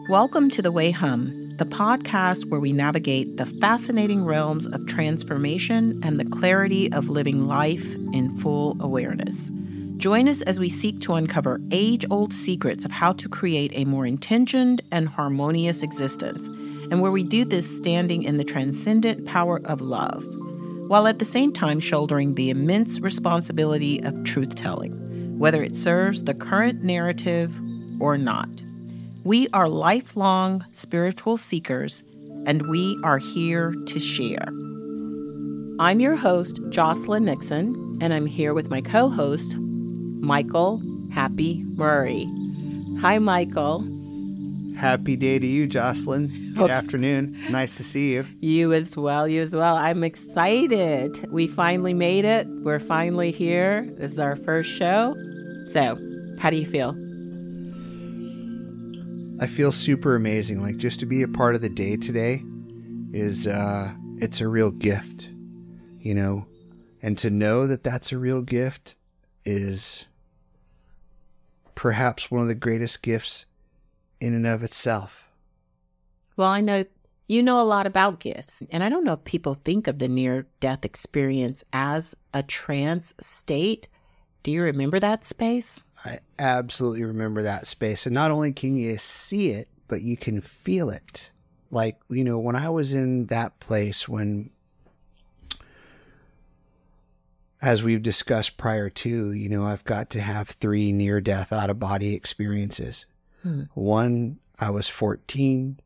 Welcome to The Way Hum, the podcast where we navigate the fascinating realms of transformation and the clarity of living life in full awareness. Join us as we seek to uncover age-old secrets of how to create a more intentioned and harmonious existence, and where we do this standing in the transcendent power of love, while at the same time shouldering the immense responsibility of truth-telling, whether it serves the current narrative or not. We are lifelong spiritual seekers, and we are here to share. I'm your host, Jocelyn Nixon, and I'm here with my co-host, Michael Happy Murray. Hi, Michael. Happy day to you, Jocelyn. Good afternoon. Nice to see you. You as well. I'm excited. We finally made it. We're finally here. This is our first show. So, how do you feel? I feel super amazing. Like, just to be a part of the day today is, it's a real gift, you know, and to know that that's a real gift is perhaps one of the greatest gifts in and of itself. Well, I know you know a lot about gifts, and I don't know if people think of the near-death experience as a trance state. Do you remember that space? I absolutely remember that space. And not only can you see it, but you can feel it. Like, you know, when I was in that place, when, as we've discussed prior to, you know, I've got to have 3 near-death out-of-body experiences. One, I was 14.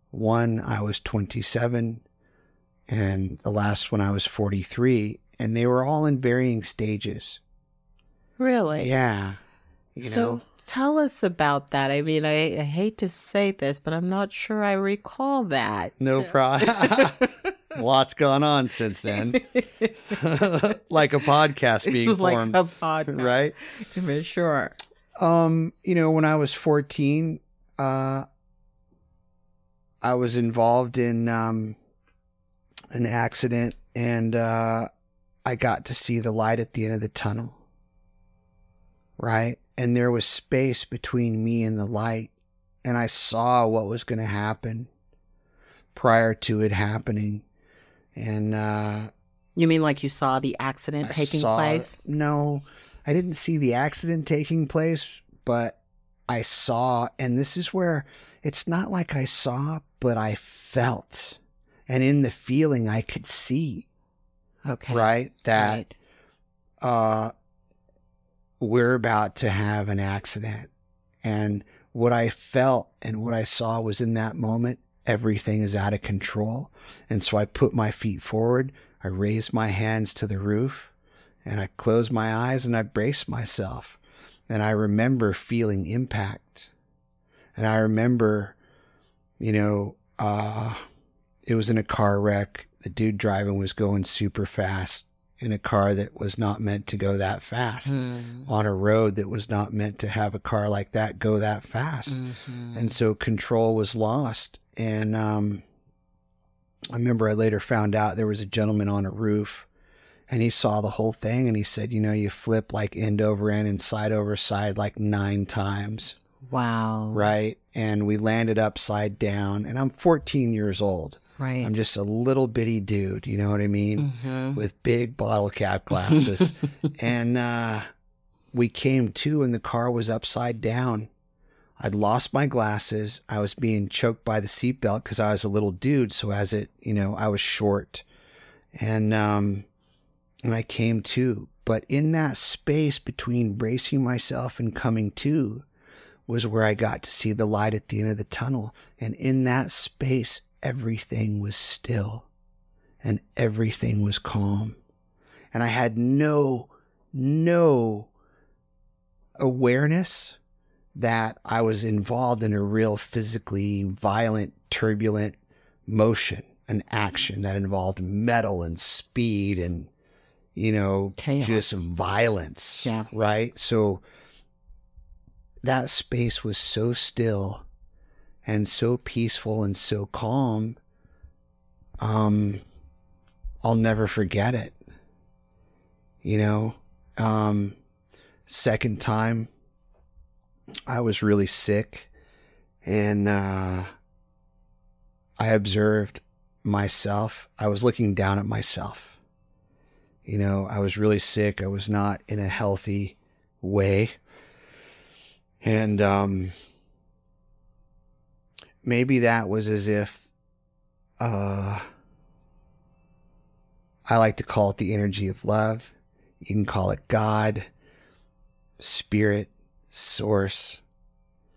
One, I was 27. And the last one, I was 43. And they were all in varying stages. Really? Yeah. You know. Tell us about that. I mean, I hate to say this, but I'm not sure I recall that. No problem. Lots gone on since then. Like a podcast being formed. Like a podcast. Right? For sure. You know, when I was 14, I was involved in an accident, and I got to see the light at the end of the tunnel. Right? And there was space between me and the light, and I saw what was going to happen prior to it happening. And you mean like you saw the accident taking place? No, I didn't see the accident taking place, but I saw, and this is where it's not like I saw, but I felt. And in the feeling, I could see. Okay. Right? That we're about to have an accident. And what I felt and what I saw was, in that moment, everything is out of control. And so I put my feet forward, I raised my hands to the roof, and I closed my eyes and I braced myself. And I remember feeling impact. And I remember, you know, it was in a car wreck. The dude driving was going super fast in a car that was not meant to go that fast, on a road that was not meant to have a car like that go that fast. And so control was lost. And I remember I later found out there was a gentleman on a roof, and he saw the whole thing, and he said, you know, you flip like end over end and side over side like 9 times. Wow. Right? And we landed upside down, and I'm 14 years old. Right. I'm just a little bitty dude, you know what I mean? With big bottle cap glasses. And we came to, and the car was upside down. I'd lost my glasses. I was being choked by the seatbelt because I was a little dude. So as it, you know, I was short. And I came to. But in that space between bracing myself and coming to was where I got to see the light at the end of the tunnel. And in that space, everything was still and everything was calm. And I had no awareness that I was involved in a real physically violent, turbulent motion, an action that involved metal and speed and, you know, chaos. Just violence. Yeah. Right? So that space was so still and so peaceful and so calm. I'll never forget it. You know, second time I was really sick, And I observed myself. I was looking down at myself. You know, I was really sick. I was not in a healthy way. And maybe that was as if I like to call it the energy of love. You can call it God, spirit, source,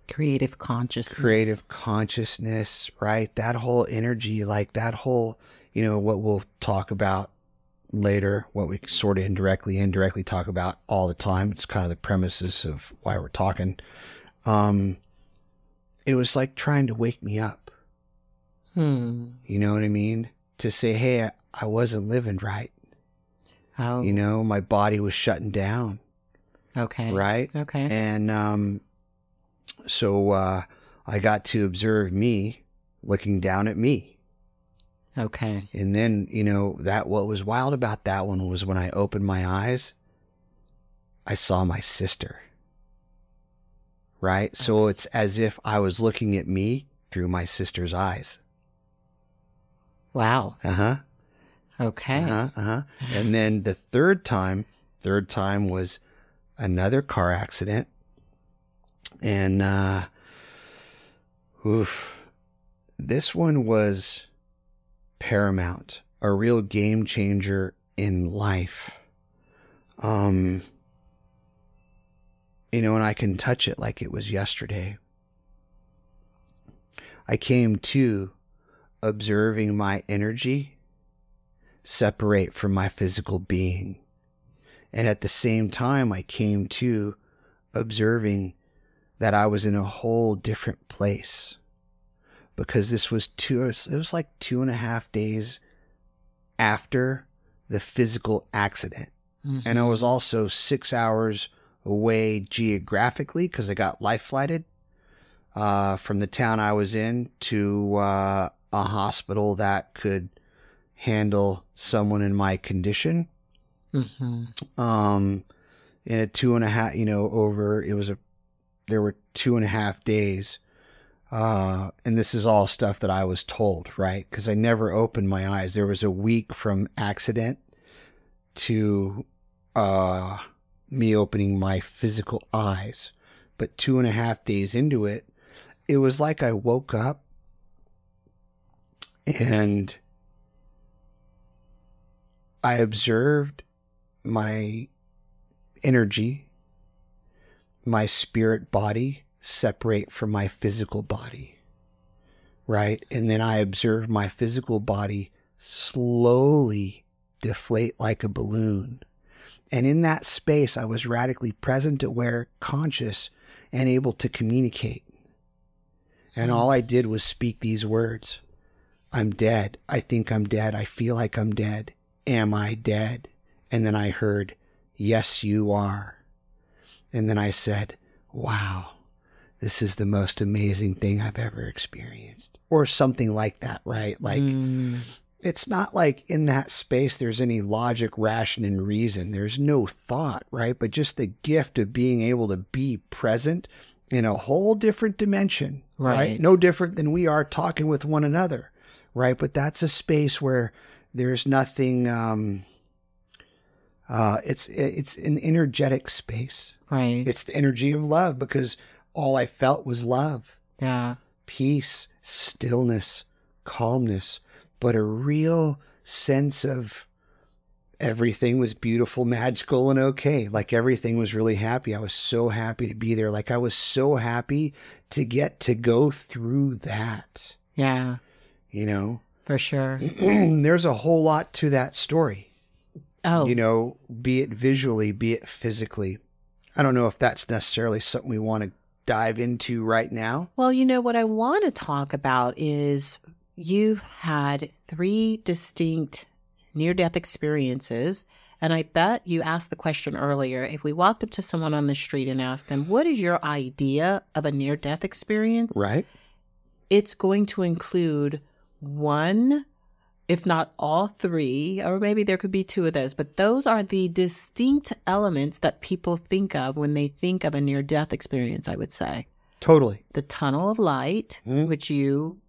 creative consciousness, right? That whole energy, like that whole, you know, what we'll talk about later, what we sort of indirectly talk about all the time. It's kind of the premises of why we're talking. It was like trying to wake me up. You know what I mean? To say, hey, I wasn't living right. Oh. You know, my body was shutting down. Okay. Right? Okay. And so I got to observe me looking down at me. Okay. And then, you know, that what was wild about that one was when I opened my eyes, I saw my sister. Right? Okay. So it's as if I was looking at me through my sister's eyes. Wow. Uh-huh. Okay. And then the third time was another car accident. And this one was paramount, a real game changer in life. You know, and I can touch it like it was yesterday. I came to observing my energy separate from my physical being. And at the same time, I came to observing that I was in a whole different place, because it was like 2.5 days after the physical accident. Mm-hmm. And I was also 6 hours away geographically, because I got life flighted from the town I was in to a hospital that could handle someone in my condition. Mm-hmm. In a 2.5, you know, there were 2.5 days. And this is all stuff that I was told, right? Because I never opened my eyes. There was a week from accident to me opening my physical eyes. But 2.5 days into it, it was like I woke up and I observed my energy, my spirit body separate from my physical body, right? And then I observed my physical body slowly deflate like a balloon. And in that space, I was radically present, aware, conscious, and able to communicate. And all I did was speak these words. I'm dead. I think I'm dead. I feel like I'm dead. Am I dead? And then I heard, yes, you are. And then I said, wow, this is the most amazing thing I've ever experienced. Or something like that, right? Like, it's not like in that space there's any logic, ration, and reason. There's no thought, right? But just the gift of being able to be present in a whole different dimension, right? No different than we are talking with one another, right? But that's a space where there's nothing, it's an energetic space. Right. It's the energy of love, because all I felt was love. Yeah. Peace, stillness, calmness, but a real sense of everything was beautiful, magical, and okay. Like everything was really happy. I was so happy to be there. Like I was so happy to get to go through that. Yeah. You know? For sure. There's a whole lot to that story. Oh. You know, be it visually, be it physically. I don't know if that's necessarily something we want to dive into right now. Well, you know, what I want to talk about is you've had 3 distinct near-death experiences. And I bet you asked the question earlier, if we walked up to someone on the street and asked them, what is your idea of a near-death experience? Right. It's going to include 1, if not all 3, or maybe there could be 2 of those, but those are the distinct elements that people think of when they think of a near-death experience, I would say. Totally. The tunnel of light, which you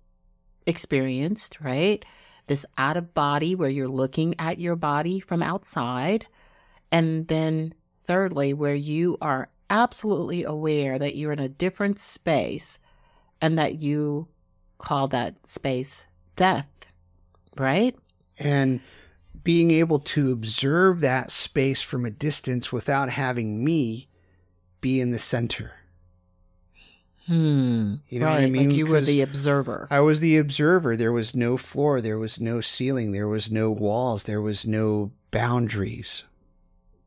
experienced, right? This out of body where you're looking at your body from outside. And then thirdly, where you are absolutely aware that you're in a different space and that you call that space death, right? And being able to observe that space from a distance without having me be in the center. You know what I mean? Like you were the observer. I was the observer. There was no floor. There was no ceiling. There was no walls. There was no boundaries.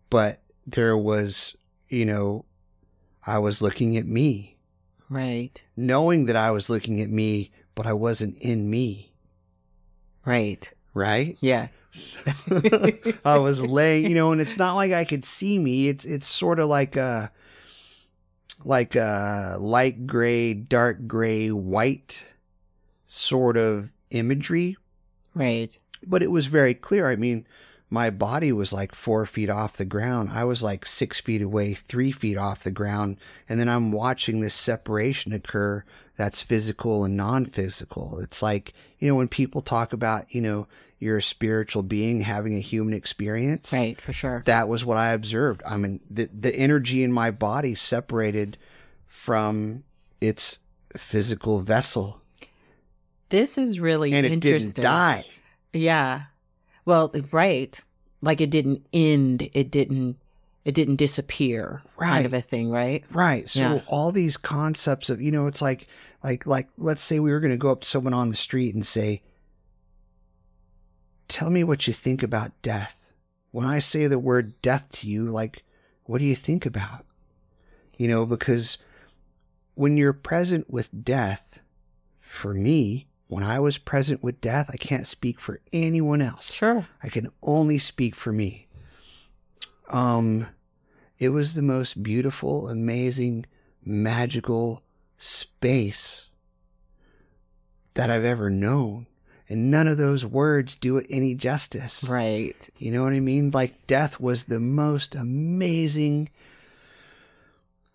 But there was, I was looking at me. Right. Knowing that I was looking at me, but I wasn't in me. Right. Right? Yes. I was laying, and it's not like I could see me. It's sort of like a light gray, dark gray, white sort of imagery. Right. But it was very clear. I mean, my body was like 4 feet off the ground. I was like 6 feet away, 3 feet off the ground. And then I'm watching this separation occur that's physical and non-physical. It's like, when people talk about, you're a spiritual being having a human experience. Right, for sure. That was what I observed. I mean, the energy in my body separated from its physical vessel. This is really and it interesting. Didn't die. Yeah. Well, right. Like it didn't end. It didn't disappear. Right. Kind of a thing, right? Right. So all these concepts of, it's like let's say we were going to go up to someone on the street and say, tell me what you think about death. When I say the word death to you, like, what do you think about? Because when you're present with death, for me, when I was present with death, I can't speak for anyone else. Sure. I can only speak for me. It was the most beautiful, amazing, magical space that I've ever known. And none of those words do it any justice. Right. You know what I mean? Like death was the most amazing,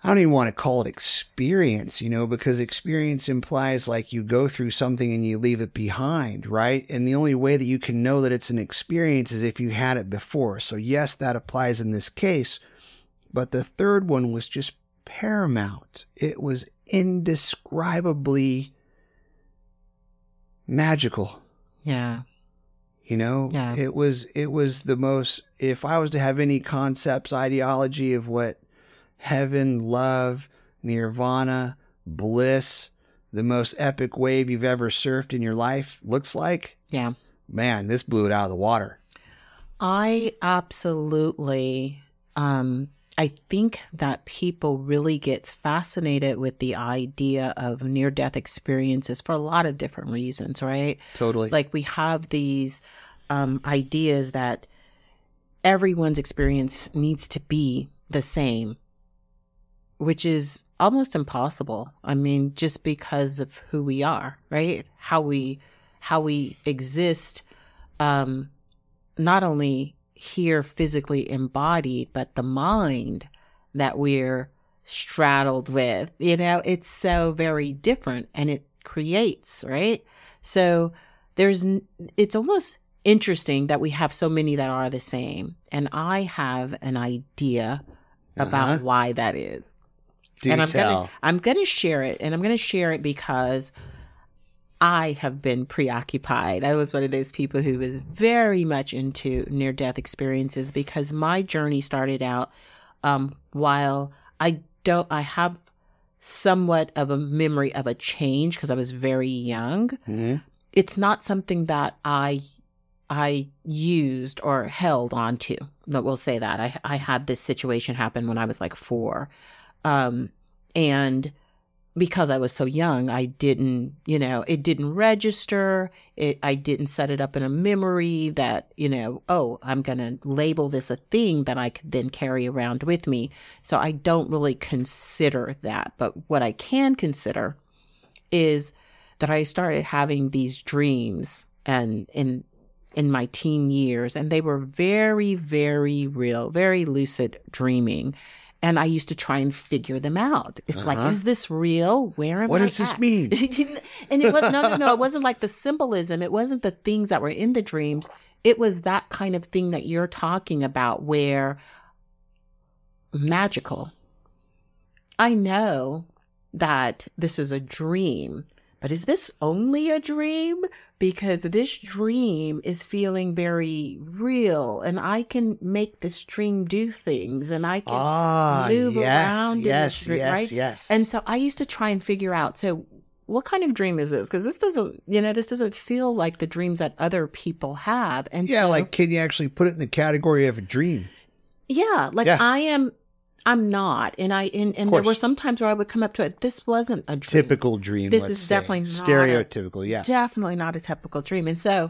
I don't even want to call it experience, because experience implies like you go through something and you leave it behind, right? And the only way that you can know that it's an experience is if you had it before. So yes, that applies in this case. But the third one was just paramount. It was indescribably magical. Yeah. Yeah. It was the most, if I was to have any concepts, ideology of what heaven, love, nirvana, bliss, the most epic wave you've ever surfed in your life looks like. Yeah. Man, this blew it out of the water. I absolutely, I think that people really get fascinated with the idea of near-death experiences for a lot of different reasons, right? Totally. Like we have these ideas that everyone's experience needs to be the same, which is almost impossible. I mean, just because of who we are, right? How we exist, not only here physically embodied, but the mind that we're straddled with, it's so very different and it creates, right? So it's almost interesting that we have so many that are the same. And I have an idea about why that is. I'm going to share it, and I'm going to share it because I have been preoccupied. I was one of those people who was very much into near-death experiences because my journey started out while I have somewhat of a memory of a change because I was very young. Mm-hmm. It's not something that I used or held on to, but we'll say that. I had this situation happen when I was like 4. And because I was so young, I didn't, it didn't register. I didn't set it up in a memory that, I'm going to label this a thing that I could then carry around with me. So I don't really consider that. But what I can consider is that I started having these dreams and in my teen years, and they were very, very real, very lucid dreaming. And I used to try and figure them out. It's like, is this real? Where am What I does this at? mean? And it was, no. It wasn't like the symbolism. It wasn't the things that were in the dreams. It was that kind of thing that you're talking about where magical. I know that this is a dream, but is this only a dream? Because this dream is feeling very real, and I can make this dream do things, and I can move around in this dream, right? Yes. And so I used to try and figure out, so what kind of dream is this? Because this doesn't feel like the dreams that other people have. And yeah, so, like, can you actually put it in the category of a dream? Yeah, like I'm not. And there were some times where I would come up to it. This wasn't a dream. Typical dream. This let's is say. definitely not stereotypical. Yeah. Definitely not a typical dream. And so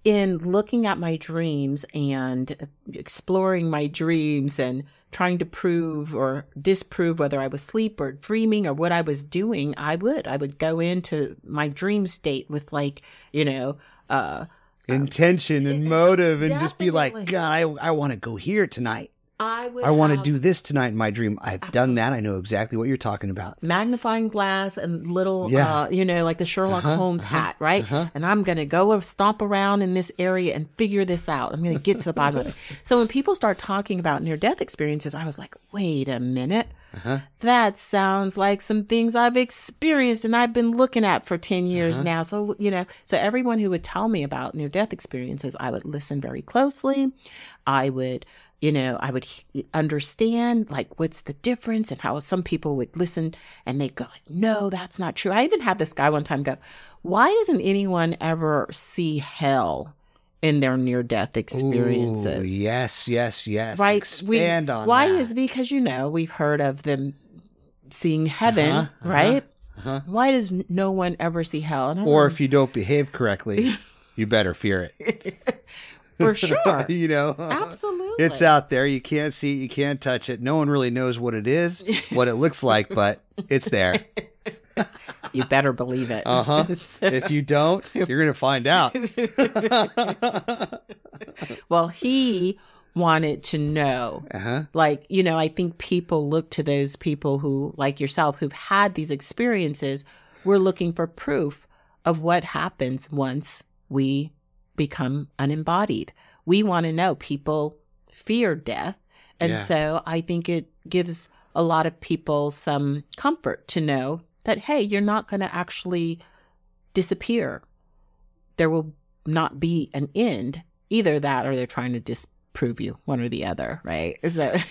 in looking at my dreams and exploring my dreams and trying to prove or disprove whether I was asleep or dreaming or what I was doing, I would go into my dream state with like, intention and motive, and just be like, Definitely. God, I want to go here tonight. I want to do this tonight in my dream. I've done that. I know exactly what you're talking about. magnifying glass and little, like the Sherlock Holmes hat, right? And I'm going to go stomp around in this area and figure this out. I'm going to get to the bottom of it. So when people start talking about near-death experiences, I was like, wait a minute. That sounds like some things I've experienced and I've been looking at for 10 years now. So, so everyone who would tell me about near-death experiences, I would listen very closely. I would understand like what's the difference and how some people would listen and they'd go like, no, that's not true. I even had this guy one time go, why doesn't anyone ever see hell in their near-death experiences? Ooh, yes. Right? Expand on why that. is because, we've heard of them seeing heaven, right? Why does no one ever see hell? And Or if you don't behave correctly, you better fear it. for sure. Absolutely. It's out there. You can't see it. You can't touch it. No one really knows what it is, what it looks like, but it's there. You better believe it. So, if you don't, you're going to find out. well, he wanted to know. Like, I think people look to those people who, like yourself, who've had these experiences. We're looking for proof of what happens once we become unembodied. We want to know. People fear death. And so I think it gives a lot of people some comfort to know that, hey, you're not going to actually disappear. There will not be an end. Either that or they're trying to disprove you, one or the other, right? Is that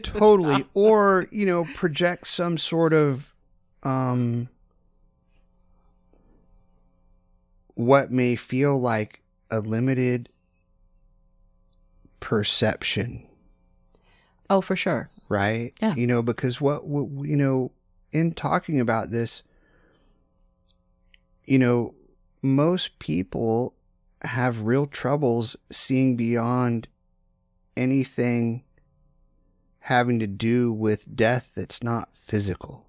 totally. Or, project some sort of what may feel like a limited perception. Oh, for sure. Right? Yeah. Because what in talking about this, most people have real troubles seeing beyond anything having to do with death that's not physical.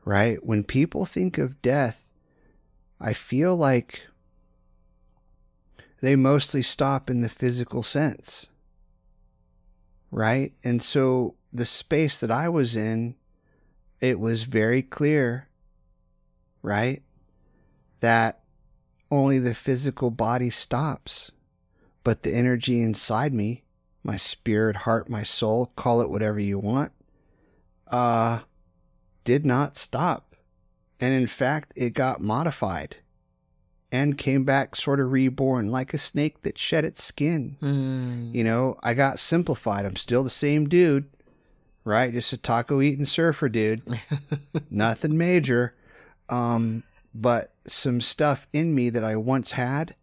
Right? When people think of death, I feel like they mostly stop in the physical sense. Right? And so the space that I was in, it was very clear, right, that only the physical body stops, but the energy inside me, my spirit, heart, my soul, call it whatever you want, did not stop. And in fact, it got modified and came back sort of reborn, like a snake that shed its skin. I got simplified. I'm still the same dude, right? Just a taco eating surfer dude. Nothing major. But some stuff in me that I once had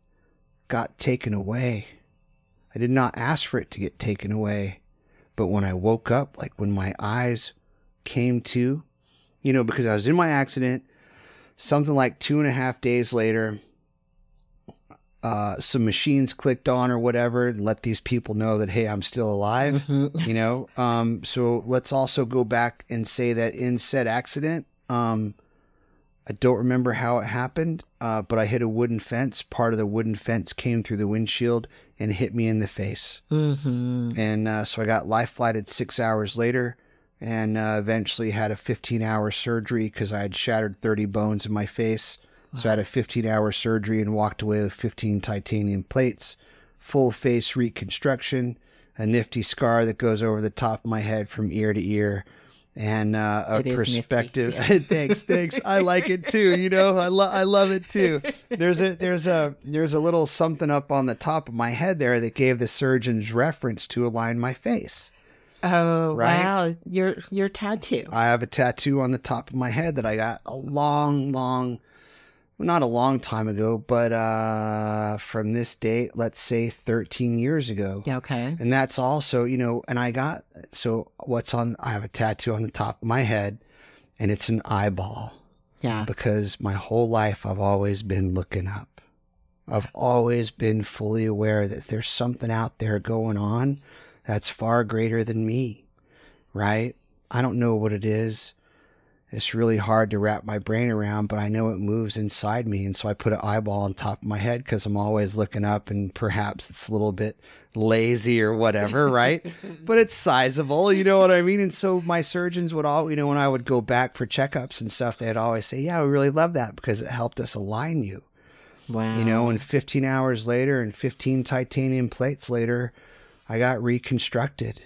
got taken away. I did not ask for it to get taken away. But when I woke up, like when my eyes came to, because I was in my accident, something like 2.5 days later, some machines clicked on or whatever and let these people know that, hey, I'm still alive, So let's also go back and say that in said accident, I don't remember how it happened, but I hit a wooden fence. Part of the wooden fence came through the windshield and hit me in the face. Mm-hmm. And so I got life flighted 6 hours later, and eventually had a 15-hour surgery because I had shattered 30 bones in my face. Wow. So I had a 15-hour surgery and walked away with 15 titanium plates, full face reconstruction, a nifty scar that goes over the top of my head from ear to ear. And a perspective. Thanks. I like it too. You know, I love it too. There's a little something up on the top of my head there that gave the surgeon's reference to align my face. Oh, right? Wow. Your tattoo. I have a tattoo on the top of my head that I got not a long time ago, but from this date, let's say 13 years ago. Okay. And that's also, you know, and I have a tattoo on the top of my head, and it's an eyeball. Yeah. Because my whole life I've always been looking up. I've always been fully aware that there's something out there going on that's far greater than me, right? I don't know what it is. It's really hard to wrap my brain around, but I know it moves inside me. And so I put an eyeball on top of my head because I'm always looking up, and perhaps it's a little bit lazy or whatever, right? But it's sizable, you know what I mean? And so my surgeons would all, you know, when I would go back for checkups and stuff, they'd always say, yeah, we really love that because it helped us align you. Wow. You know, and 15 hours later and 15 titanium plates later, I got reconstructed.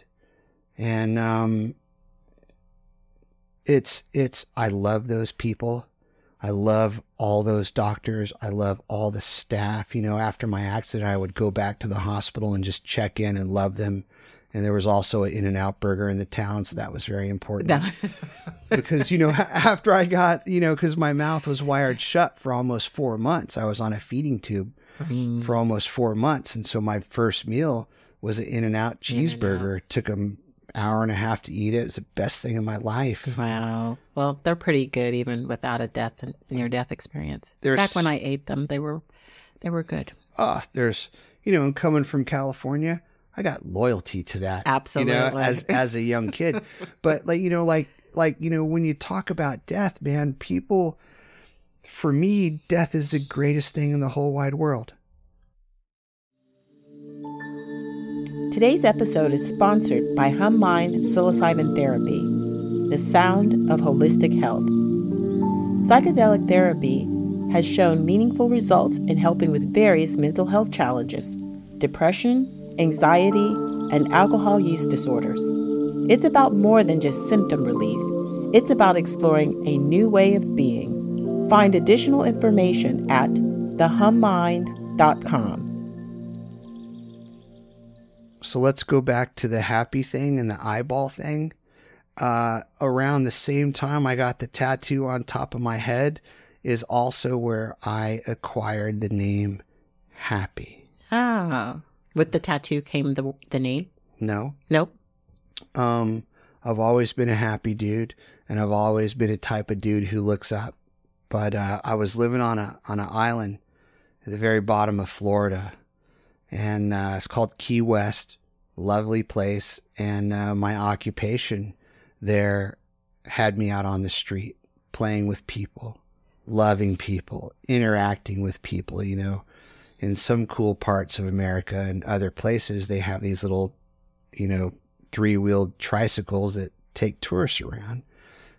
And, I love those people. I love all those doctors. I love all the staff. You know, after my accident, I would go back to the hospital and just check in and love them. And there was also an In-N-Out burger in the town, so that was very important. Because, you know, after I got, you know, because my mouth was wired shut for almost 4 months. I was on a feeding tube for almost 4 months. And so my first meal was an In-N-Out cheeseburger. It took them hour and a half to eat it. It was the best thing in my life. Wow. Well, they're pretty good even without a near-death experience. Back when I ate them, they were good. Oh, there's, you know, and coming from California, I got loyalty to that. Absolutely. You know, as a young kid. But like, you know, when you talk about death, man, people, for me, death is the greatest thing in the whole wide world. Today's episode is sponsored by HumMind Psilocybin Therapy, the sound of holistic health. Psychedelic therapy has shown meaningful results in helping with various mental health challenges, depression, anxiety, and alcohol use disorders. It's about more than just symptom relief. It's about exploring a new way of being. Find additional information at thehummind.com. So let's go back to the happy thing and the eyeball thing. Around the same time I got the tattoo on top of my head is also where I acquired the name Happy. Oh. With the tattoo came the name? No. Nope. I've always been a happy dude, and I've always been a type of dude who looks up. But I was living on an island at the very bottom of Florida. And it's called Key West, lovely place. And my occupation there had me out on the street, playing with people, loving people, interacting with people. You know, in some cool parts of America and other places, they have these little, you know, 3-wheeled tricycles that take tourists around.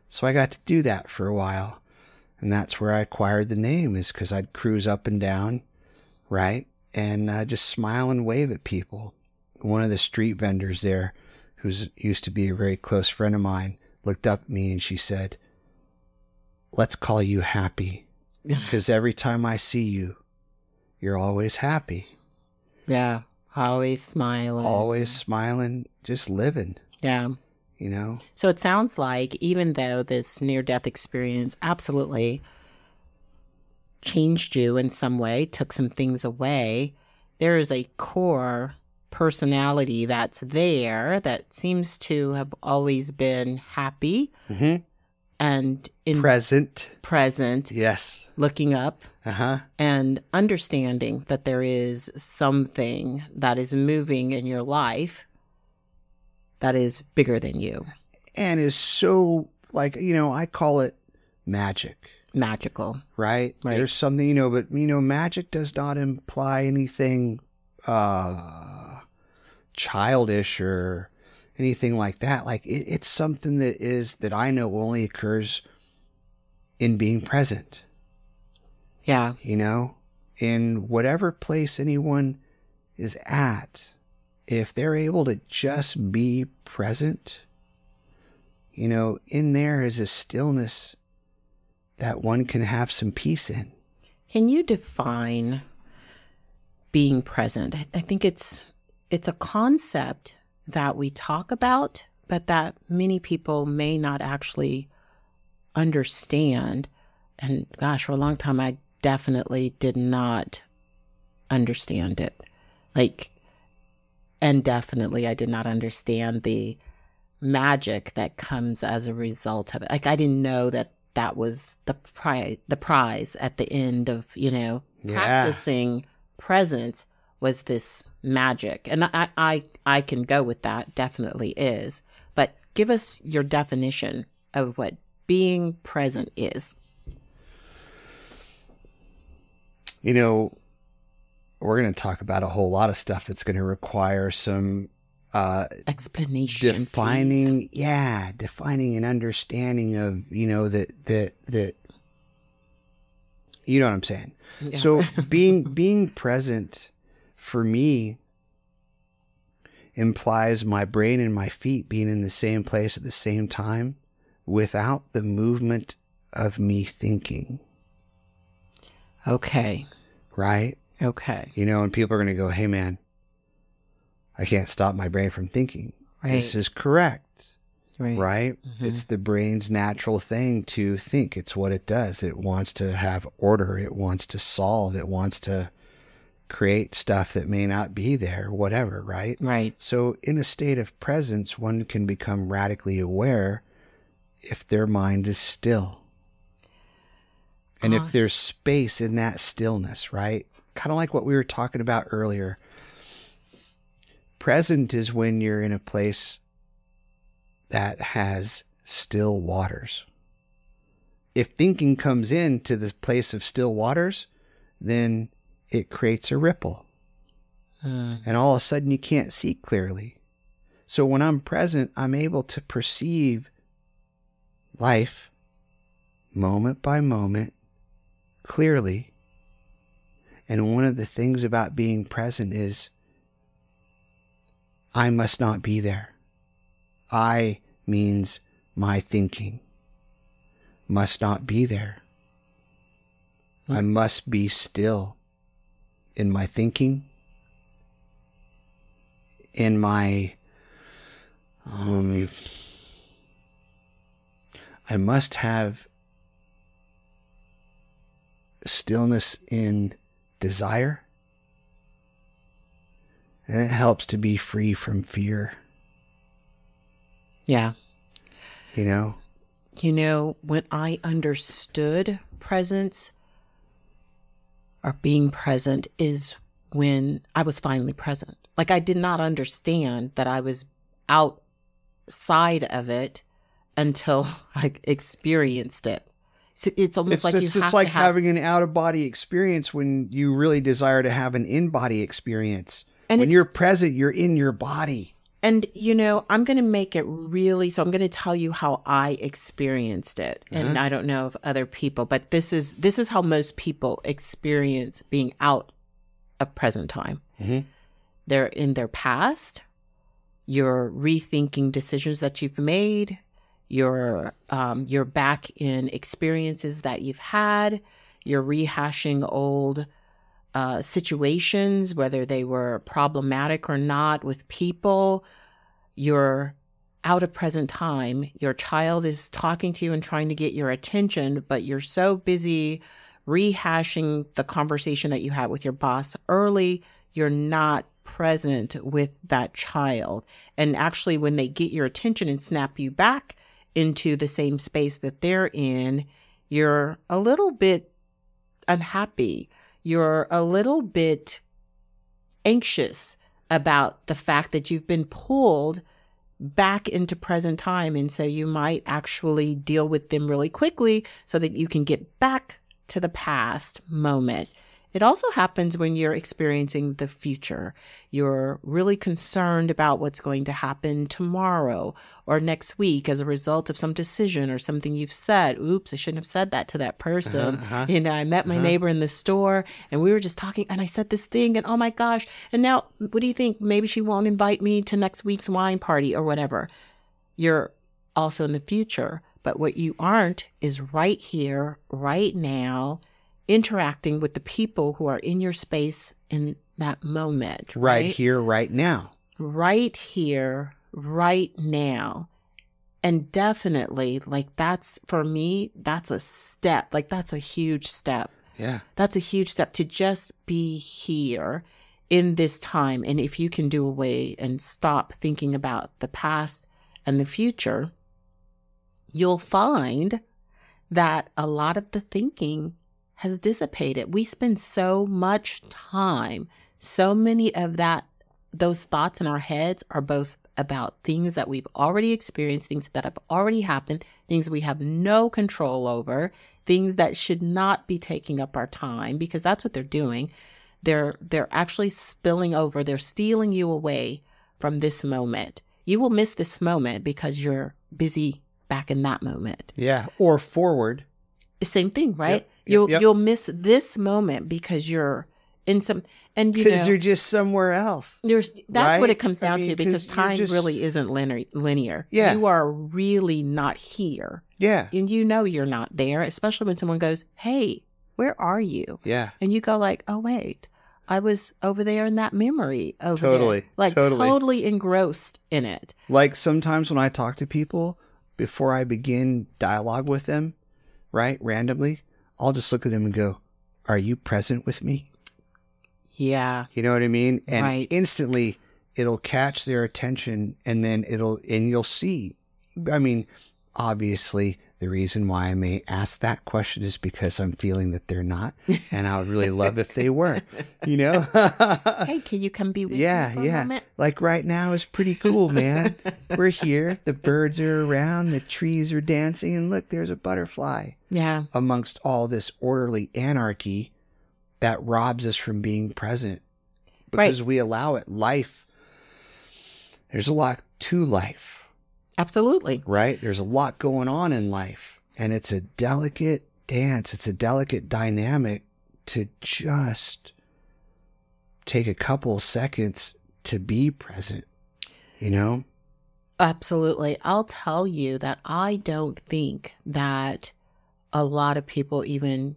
So I got to do that for a while. And that's where I acquired the name, is because I'd cruise up and down, right? And just smile and wave at people. One of the street vendors there, who's used to be a very close friend of mine, looked up at me and she said, "Let's call you Happy, because every time I see you, you're always happy." Yeah, always smiling. Always smiling, just living. Yeah. You know? So it sounds like even though this near-death experience absolutely changed you in some way, took some things away, there is a core personality that's there that seems to have always been happy and present, yes, looking up, and understanding that there is something that is moving in your life that is bigger than you, and is so, like, you know, I call it magic. magical. Right? There's something, but magic does not imply anything childish or anything like that. Like it's something that I know only occurs in being present. Yeah. In whatever place anyone is at, if they're able to just be present, in there is a stillness that one can have some peace in. Can you define being present? I think it's a concept that we talk about, but that many people may not actually understand. And gosh, for a long time, I definitely did not understand it. And definitely I did not understand the magic that comes as a result of it. I didn't know that was the prize at the end of, practicing presence was this magic. And I can go with that, definitely is. But give us your definition of what being present is. We're going to talk about a whole lot of stuff that's going to require some explanation, defining and understanding of, that you know what I'm saying? Yeah. So being present for me implies my brain and my feet being in the same place at the same time without the movement of me thinking. Okay. Right? Okay. And people are going to go, hey man, I can't stop my brain from thinking. Right. This is correct. Right? Mm-hmm. It's the brain's natural thing to think. It's what it does. It wants to have order. It wants to solve. It wants to create stuff that may not be there, whatever, right? Right. So in a state of presence, one can become radically aware if their mind is still. And if there's space in that stillness, right? Kind of like what we were talking about earlier. Present is when you're in a place that has still waters. If thinking comes into the place of still waters, then it creates a ripple. And all of a sudden you can't see clearly. So when I'm present, I'm able to perceive life moment by moment clearly. And one of the things about being present is I must not be there. I means my thinking must not be there. I must be still in my thinking, in my, I must have stillness in desire. And it helps to be free from fear. Yeah. When I understood presence or being present is when I was finally present. I did not understand that I was outside of it until I experienced it. So it's almost it's like having an out-of-body experience when you really desire to have an in-body experience. And when you're present, you're in your body. And, I'm going to make it so I'm going to tell you how I experienced it. And I don't know if other people, but this is how most people experience being out of present time. Mm-hmm. They're in their past. You're rethinking decisions that you've made. You're back in experiences that you've had. You're rehashing old situations, whether they were problematic or not, with people. You're out of present time. Your child is talking to you and trying to get your attention, but you're so busy rehashing the conversation that you had with your boss early, you're not present with that child. And actually, when they get your attention and snap you back into the same space that they're in, you're a little bit unhappy. You're a little bit anxious about the fact that you've been pulled back into present time. And so you might actually deal with them really quickly so that you can get back to the past moment. It also happens when you're experiencing the future. You're really concerned about what's going to happen tomorrow or next week as a result of some decision or something you've said. Oops, I shouldn't have said that to that person. I met my neighbor in the store and we were just talking and I said this thing and oh my gosh. And now what do you think? Maybe she won't invite me to next week's wine party or whatever. You're also in the future. But what you aren't is right here, right now, interacting with the people who are in your space in that moment. Right here, right now. Right here, right now. And definitely, like that's, for me, that's a step. Like that's a huge step. Yeah. That's a huge step to just be here in this time. And if you can do away and stop thinking about the past and the future, you'll find that a lot of the thinking has dissipated. We spend so much time, so many of those thoughts in our heads are both about things that we've already experienced, things that have already happened, things we have no control over, things that should not be taking up our time because that's what they're doing. They're actually spilling over. They're stealing you away from this moment. You will miss this moment because you're busy back in that moment. Yeah. Or forward. Same thing, right? Yep. You'll miss this moment because you're in some, and because you're just somewhere else. That's right? what it comes down to because time really isn't linear. Yeah. You are really not here. Yeah. And you're not there, especially when someone goes, hey, where are you? Yeah. And you go like, oh, wait, I was over there in that memory over Totally. there. Like totally engrossed in it. Like sometimes when I talk to people, before I begin dialogue with them, right, randomly, I'll just look at them and go, are you present with me? Yeah. You know what I mean? And right. instantly it'll catch their attention and then you'll see. I mean, obviously the reason why I may ask that question is because I'm feeling that they're not. And I would really love if they were, you know? Hey, can you come be with me for a moment? Like right now is pretty cool, man. We're here. The birds are around. The trees are dancing. And look, there's a butterfly. Yeah. Amongst all this orderly anarchy that robs us from being present. Because we allow it. Life. There's a lot to life. Absolutely. Right? There's a lot going on in life. And it's a delicate dance. It's a delicate dynamic to just take a couple seconds to be present, you know? Absolutely. I'll tell you that I don't think that a lot of people even,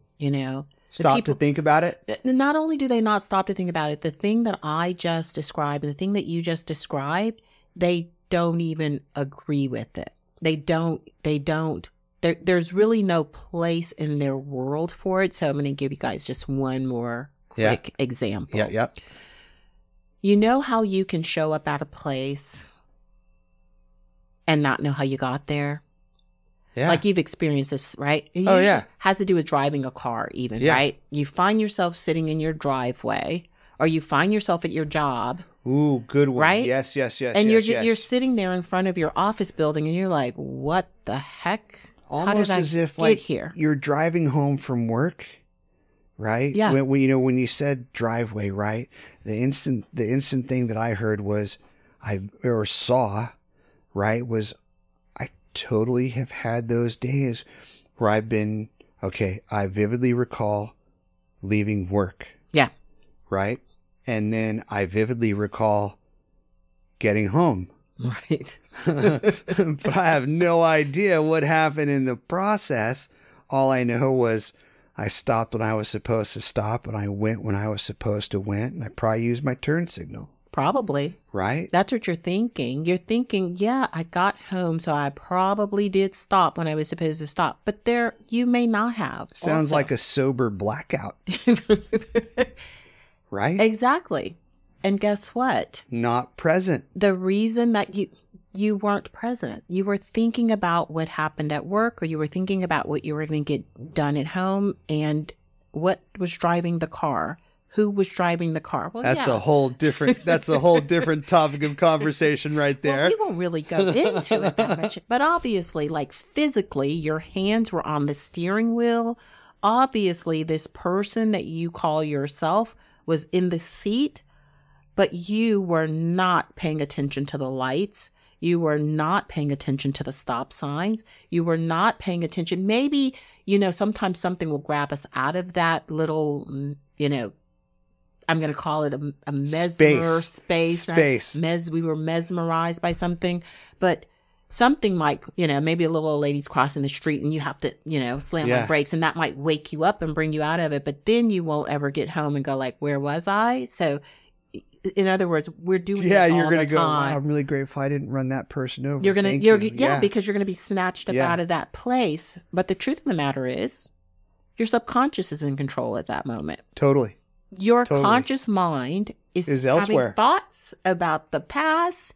stop to think about it. Not only do they not stop to think about it, the thing that I just described and the thing that you just described, they don't even agree with it. They don't, there's really no place in their world for it. So I'm going to give you guys just one more quick example. Yeah. You know how you can show up at a place and not know how you got there? Yeah. Like you've experienced this, right? It has to do with driving a car even, right? You find yourself sitting in your driveway or you find yourself at your job. Ooh, good one. Right? Yes. And you're sitting there in front of your office building and you're like, what the heck? Almost as if like here? You're driving home from work, right? Yeah. When you said driveway, right? The instant thing that I heard was saw, right, was I totally have had those days where I vividly recall leaving work. Yeah. Right? And then I vividly recall getting home. Right. But I have no idea what happened in the process. All I know was I stopped when I was supposed to stop and I went when I was supposed to went. And I probably used my turn signal. Probably. Right? That's what you're thinking. You're thinking, yeah, I got home, so I probably did stop when I was supposed to stop. But you may not have. Sounds like a sober blackout. Right? Exactly. And guess what? Not present. The reason that you weren't present, you were thinking about what happened at work or you were thinking about what you were going to get done at home and what was driving the car, who was driving the car. Well, That's yeah. a whole different topic of conversation right there. Well, we won't really go into it that much. But obviously, like physically, your hands were on the steering wheel. Obviously, this person that you call yourself was in the seat, but you were not paying attention to the lights. You were not paying attention to the stop signs. You were not paying attention. Maybe, sometimes something will grab us out of that little, I'm going to call it a mesmer space. Right? We were mesmerized by something, but something like, maybe a little old lady's crossing the street and you have to, slam on brakes, and that might wake you up and bring you out of it. But then you won't ever get home and go like, where was I? So in other words, we're doing this all you're going the to go, time. wow, I'm really grateful I didn't run that person over. Because you're going to be snatched up out of that place. But the truth of the matter is, your subconscious is in control at that moment. Totally. Your conscious mind is elsewhere. Having thoughts about the past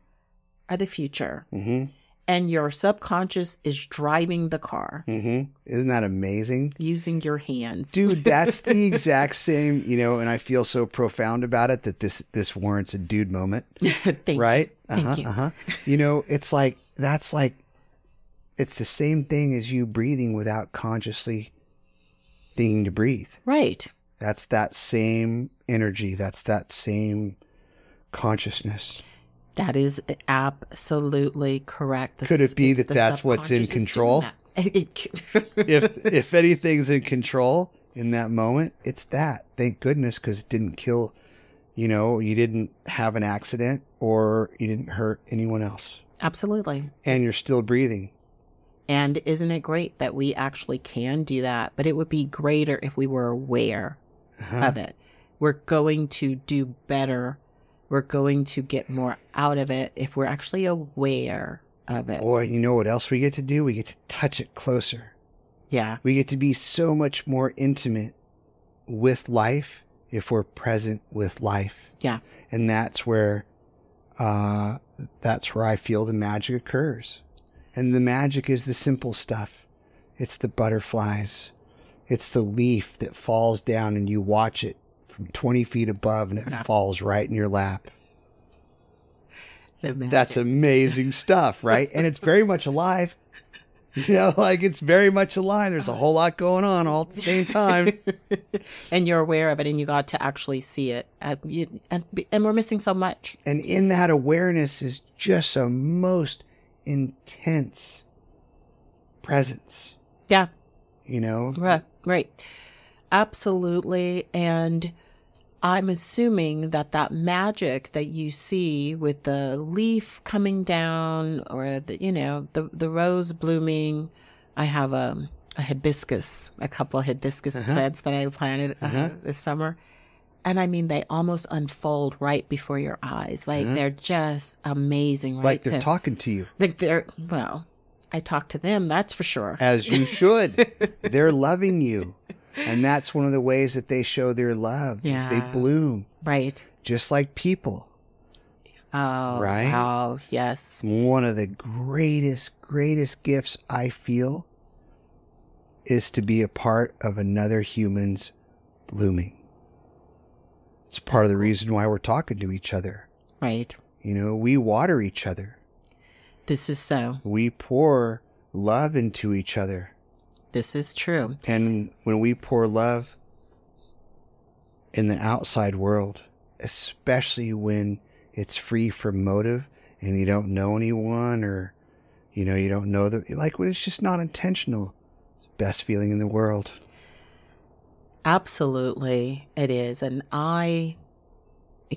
or the future. Mm-hmm. And your subconscious is driving the car. Mm-hmm. Isn't that amazing? Using your hands. Dude, that's the exact same, and I feel so profound about it that this warrants a dude moment. Right? Thank you. It's the same thing as you breathing without consciously thinking to breathe. Right. That's that same energy. That's that same consciousness. That is absolutely correct. Could it be that that's what's in control? If anything's in control in that moment, it's that. Thank goodness, because it didn't kill, you didn't have an accident or you didn't hurt anyone else. Absolutely. And you're still breathing. And isn't it great that we actually can do that? But it would be greater if we were aware of it. We're going to do better. We're going to get more out of it if we're actually aware of it. Or you know what else we get to do? We get to touch it closer. Yeah. We get to be so much more intimate with life if we're present with life. Yeah. And that's where I feel the magic occurs. And the magic is the simple stuff. It's the butterflies. It's the leaf that falls down and you watch it from 20 feet above and it falls right in your lap. That's amazing stuff, right? And it's very much alive. It's very much alive. There's a whole lot going on all at the same time. And you're aware of it and you got to actually see it. And we're missing so much. And in that awareness is just a most intense presence. Yeah. Right. Absolutely. And I'm assuming that magic that you see with the leaf coming down or the rose blooming. I have a couple of hibiscus plants that I planted this summer. And I mean, they almost unfold right before your eyes. Like they're just amazing. Right? Like they're talking to you. I talk to them, that's for sure. As you should. They're loving you. And that's one of the ways that they show their love is they bloom. Right. Just like people. Oh, right? Oh, yes. One of the greatest gifts I feel is to be a part of another human's blooming. It's part of the reason why we're talking to each other. Right. We water each other. This is so. We pour love into each other. This is true. And when we pour love in the outside world, especially when it's free from motive and you don't know anyone or, you don't know when it's just not intentional, it's the best feeling in the world. Absolutely, it is. And I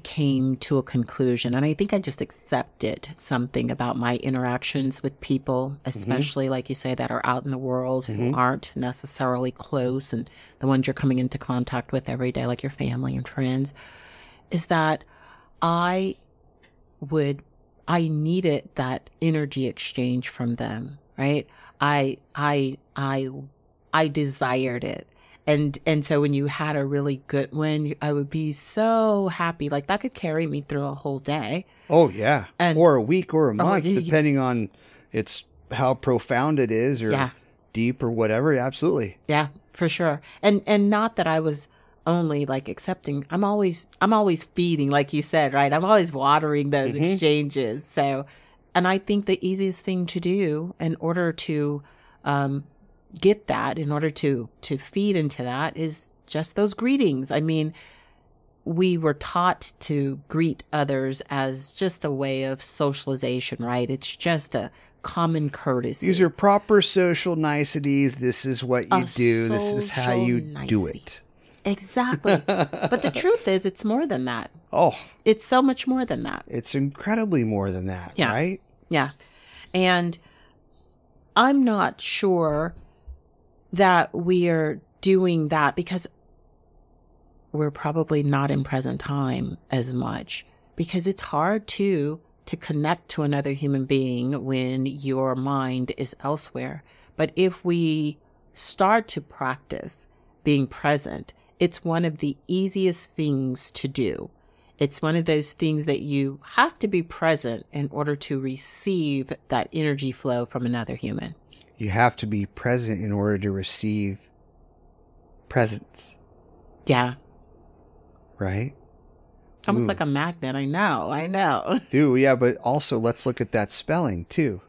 came to a conclusion, and I think I just accepted something about my interactions with people, especially like you say, that are out in the world who aren't necessarily close, and the ones you're coming into contact with every day, like your family and friends, is that I needed that energy exchange from them, right? I desired it. And so when you had a really good one, I would be so happy. Like that could carry me through a whole day. Oh, yeah. Or a week or a month, depending on how profound it is or deep or whatever. Absolutely. Yeah, for sure. And not that I was only like accepting, I'm always feeding, like you said, right? I'm always watering those exchanges. So, and I think the easiest thing to do in order to get that, in order to feed into that, is just those greetings. I mean, we were taught to greet others as just a way of socialization, right? It's just a common courtesy. These are proper social niceties. This is what you do. This is how you do it. Exactly. But the truth is, it's more than that. Oh, it's so much more than that. It's incredibly more than that, yeah. right? Yeah. And I'm not sure that we are doing that because we're probably not in present time as much, because it's hard to connect to another human being when your mind is elsewhere. But if we start to practice being present, it's one of the easiest things to do. It's one of those things that you have to be present in order to receive that energy flow from another human. You have to be present in order to receive presence. Yeah. Right? Almost like a magnet. I know. Dude, yeah, but also let's look at that spelling too.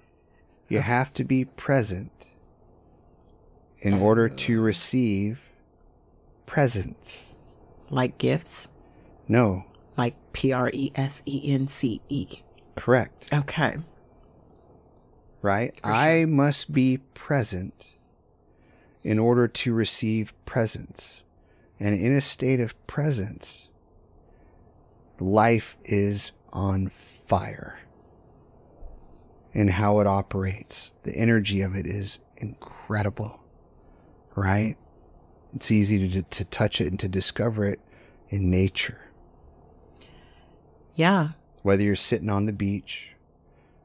You have to be present in order to receive presence. Like gifts? No. Like PRESENCE. Correct. Okay. Right? Sure. I must be present in order to receive presence. And in a state of presence, life is on fire. And how it operates. The energy of it is incredible. Right? It's easy to touch it and to discover it in nature. Yeah. Whether you're sitting on the beach,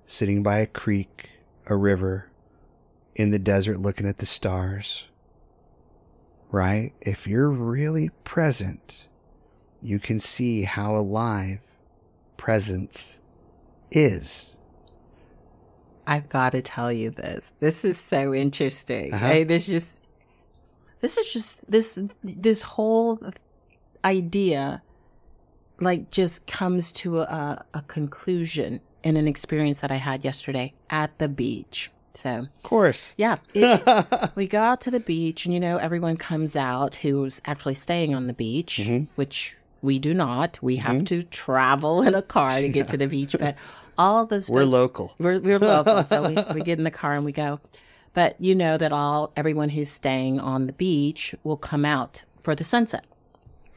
sitting by a creek, a river, in the desert looking at the stars, right? If you're really present, you can see how alive presence is. I've got to tell you this. This is so interesting. Hey, this whole idea like just comes to a conclusion in an experience that I had yesterday at the beach. So, of course. Yeah. We go out to the beach and, everyone comes out who's actually staying on the beach, which we do not. We have to travel in a car to get to the beach. But all those We're local. We're local. So we get in the car and we go. But you know that everyone who's staying on the beach will come out for the sunset.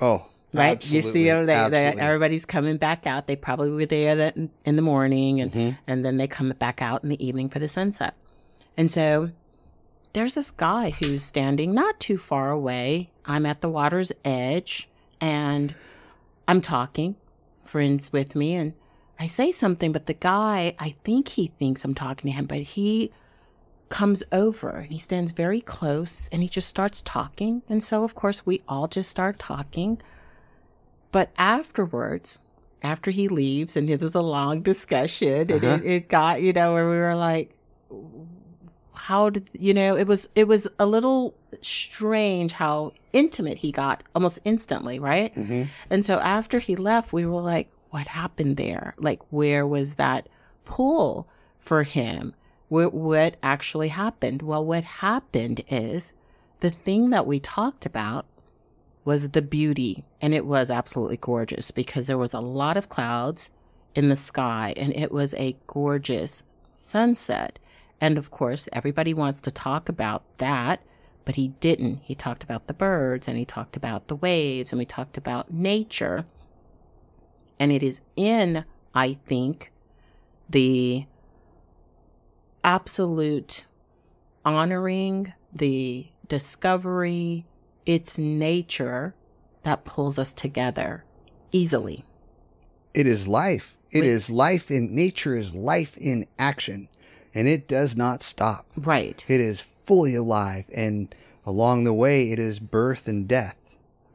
Oh, right. Absolutely. You see, everybody's coming back out. They probably were there in the morning, and then they come back out in the evening for the sunset. And so there's this guy who's standing not too far away. I'm at the water's edge, and I'm talking, friends with me, and I say something, but the guy, I think he thinks I'm talking to him, but he comes over and he stands very close and he just starts talking. And so, of course, we all just start talking. But afterwards, after he leaves, and it was a long discussion, and it got, where we were like, how did, it was a little strange how intimate he got almost instantly, right? And so after he left, we were like, what happened there? Like, where was that pull for him? What actually happened? Well, what happened is the thing that we talked about was the beauty. And it was absolutely gorgeous because there was a lot of clouds in the sky and it was a gorgeous sunset. And of course, everybody wants to talk about that, but he didn't. He talked about the birds and he talked about the waves and we talked about nature. And it is in, I think, the absolute honoring, the discovery, it's nature that pulls us together easily. It is life. It is life in nature, is life in action, and it does not stop. Right. It is fully alive, and along the way, it is birth and death.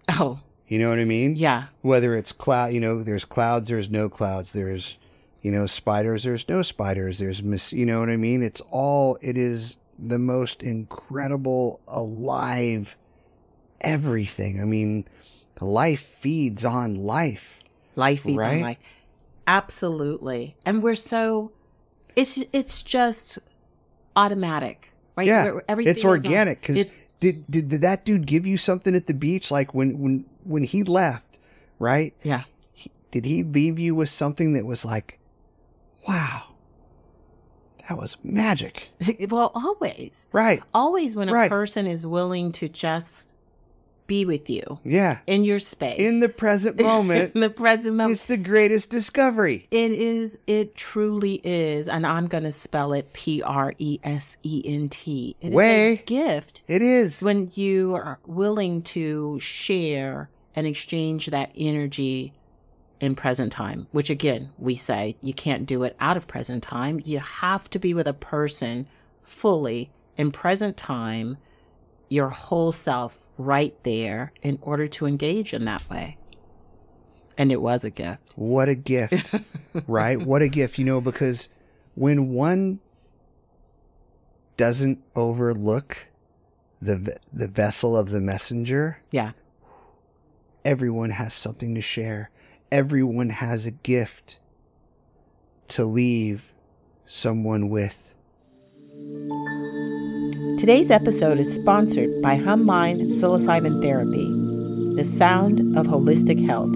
Oh. You know what I mean? Yeah. Whether it's there's clouds, there's no clouds, there's, spiders, there's no spiders, there's you know what I mean? It is the most incredible, alive everything. I mean, Life feeds on life. Life feeds on Right? life. Absolutely. And we're so, it's just automatic, right? Yeah, Everything it's is on- organic. Because it's did that dude give you something at the beach? Like when he left, right? yeah. Did he leave you with something that was like, wow, that was magic? Well, always. Right. Always when a Right. person is willing to just be with you Yeah. in your space. In the present moment, in the present moment. it's the greatest discovery. It is. It truly is. And I'm going to spell it Present. It is Way. a gift It is. when you are willing to share and exchange that energy in present time, which again, we say you can't do it out of present time. You have to be with a person fully in present time, your whole self right there in order to engage in that way. And it was a gift. What a gift, right? What a gift, because when one doesn't overlook the vessel of the messenger, Yeah. everyone has something to share. Everyone has a gift to leave someone with. Today's episode is sponsored by Hum Mind Psilocybin Therapy, the sound of holistic health.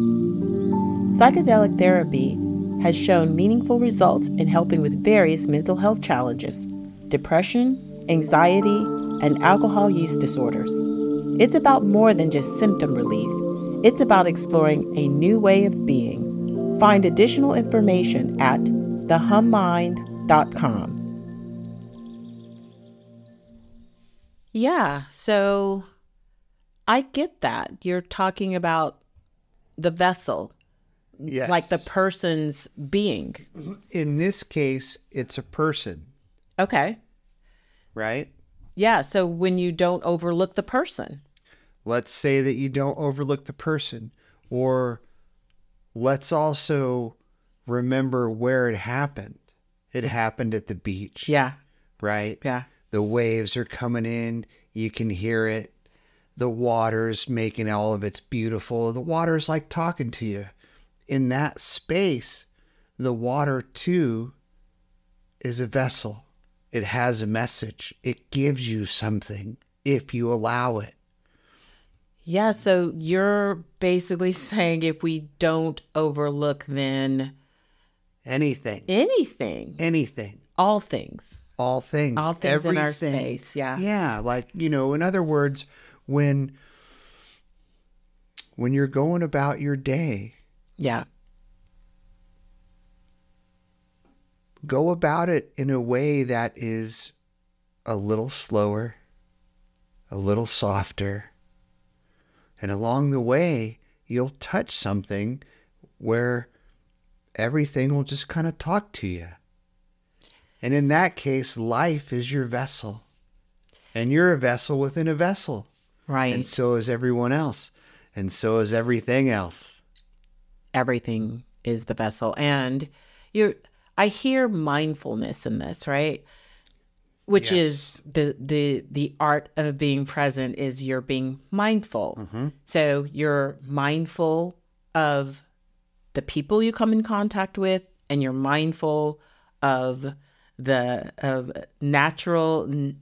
Psychedelic therapy has shown meaningful results in helping with various mental health challenges, depression, anxiety, and alcohol use disorders. It's about more than just symptom relief. It's about exploring a new way of being. Find additional information at thehummind.com. Yeah, so I get that. You're talking about the vessel, Yes. like the person's being. In this case, it's a person, Okay. right? Yeah, so when you don't overlook the person. Let's say that you don't overlook the person, or let's also remember where it happened. It happened at the beach. Yeah, Right? yeah. The waves are coming in. You can hear it. The water's making all of it's beautiful. The water's like talking to you. In that space, the water too is a vessel. It has a message. It gives you something if you allow it. Yeah, so you're basically saying if we don't overlook then Anything. anything, Anything. all things. All things. All things in our Everything. space, yeah. Yeah, like, in other words, when you're going about your day, Yeah. go about it in a way that is a little slower, a little softer. And along the way, you'll touch something where everything will just kind of talk to you. And in that case, life is your vessel. And you're a vessel within a vessel. Right. And so is everyone else. And so is everything else. Everything is the vessel. And I hear mindfulness in this, right? Which Yes. is the art of being present is you're being mindful. Mm-hmm. So you're mindful of the people you come in contact with, and you're mindful of natural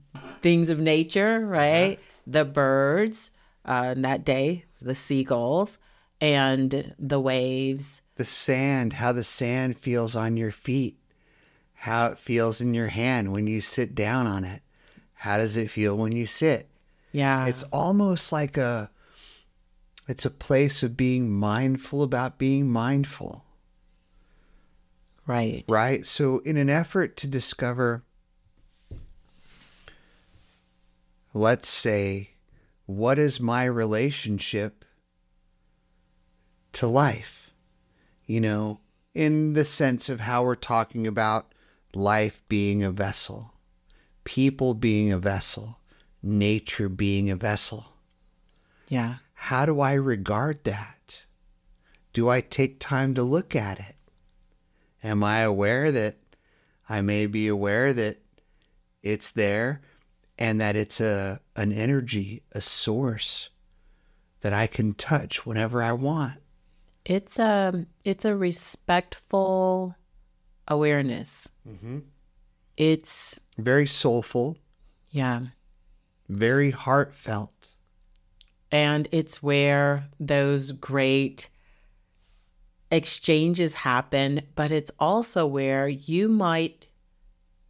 things of nature, right? The birds, that day, the seagulls, and the waves. The sand, how the sand feels on your feet, how it feels in your hand when you sit down on it. How does it feel when you sit? Yeah. It's almost like it's a place of being mindful about being mindful. Right. Right? So in an effort to discover, let's say, what is my relationship to life? In the sense of how we're talking about life being a vessel, people being a vessel, nature being a vessel. Yeah. How do I regard that? Do I take time to look at it? Am I aware that I may be aware that it's there and that it's an energy, a source, that I can touch whenever I want. It's a respectful awareness. Mm-hmm. It's Very soulful, yeah. very heartfelt. And it's where those great exchanges happen, but it's also where you might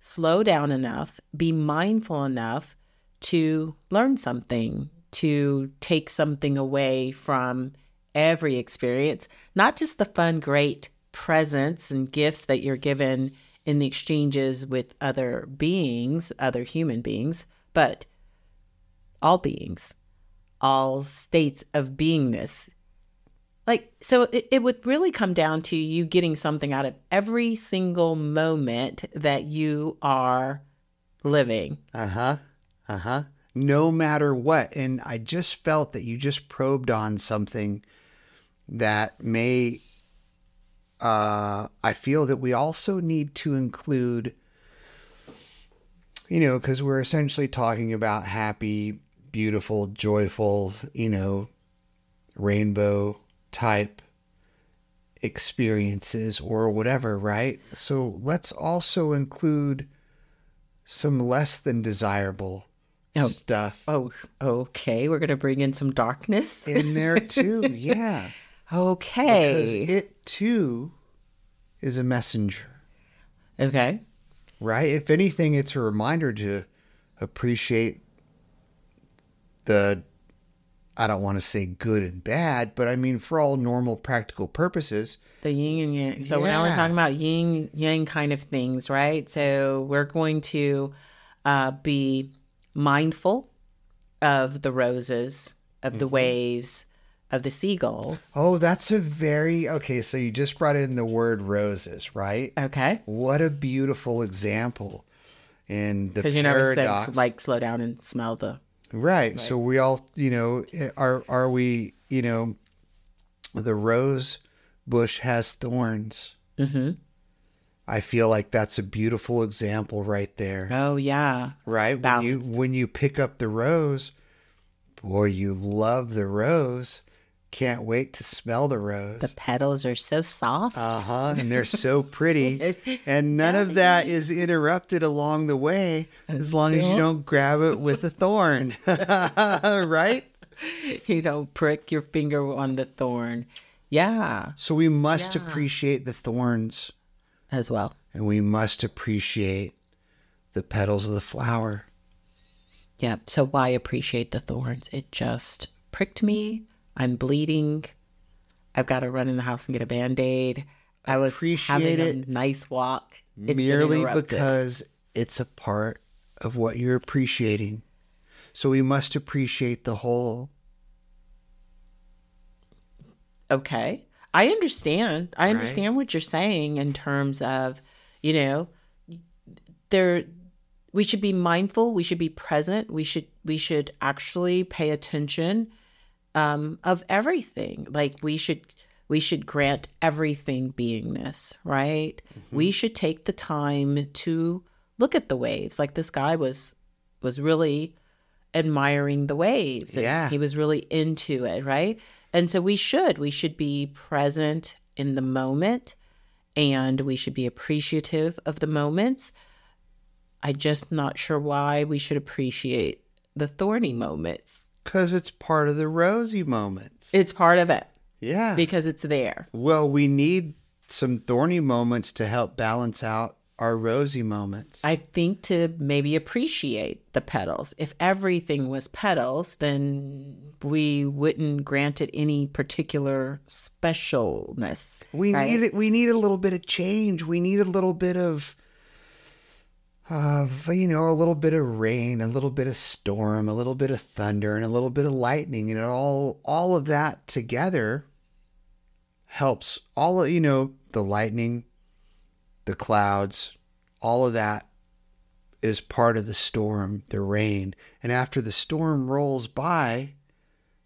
slow down enough, be mindful enough to learn something, to take something away from every experience, not just the fun, great presents and gifts that you're given in the exchanges with other beings, other human beings, but all beings, all states of beingness. Like, so it would really come down to you getting something out of every single moment that you are living. No matter what. And I just felt that you just probed on something that may, I feel that we also need to include, because we're essentially talking about happy, beautiful, joyful, rainbow type experiences or whatever, right? So let's also include some less than desirable stuff. Oh, okay. We're going to bring in some darkness in there too. Yeah. Okay. Because it too is a messenger. Okay. Right? If anything, it's a reminder to appreciate the, I don't want to say good and bad, but I mean, for all normal practical purposes. The yin and yang. So now we're talking about yin yang kind of things, right? So we're going to be mindful of the roses, of the waves, of the seagulls. Oh, that's okay. So you just brought in the word roses, right? Okay. What a beautiful example. And the paradox. Because you never said, like, slow down and smell the. Right. So we all, are we, the rose bush has thorns. Mm-hmm. I feel like that's a beautiful example right there. Oh, yeah. Right? When you pick up the rose, boy, you love the rose. Can't wait to smell the rose. The petals are so soft. And they're so pretty. And none of that is interrupted along the way as long as you don't grab it with a thorn. Right? You don't prick your finger on the thorn. Yeah. So we must appreciate the thorns as well. And we must appreciate the petals of the flower. Yeah. So why appreciate the thorns? It just pricked me. I'm bleeding. I've got to run in the house and get a Band-Aid. I was having a nice walk. It's merely because it's a part of what you're appreciating. So we must appreciate the whole. Okay. I understand. I understand what you're saying in terms of, we should be mindful. We should be present. We should actually pay attention of everything. Like we should grant everything beingness, right? Mm-hmm. We should take the time to look at the waves. Like this guy was really admiring the waves. Yeah. He was really into it, right? And so we should be present in the moment, and we should be appreciative of the moments. I'm just not sure why we should appreciate the thorny moments. Because it's part of the rosy moments. It's part of it. Yeah. Because it's there. Well, we need some thorny moments to help balance out our rosy moments. I think to maybe appreciate the petals. If everything was petals, then we wouldn't grant it any particular specialness. We need a little bit of change. We need a little bit of a little bit of rain, a little bit of storm, a little bit of thunder, and a little bit of lightning, and all of that together helps. The lightning, the clouds, all of that is part of the storm, the rain. And after the storm rolls by,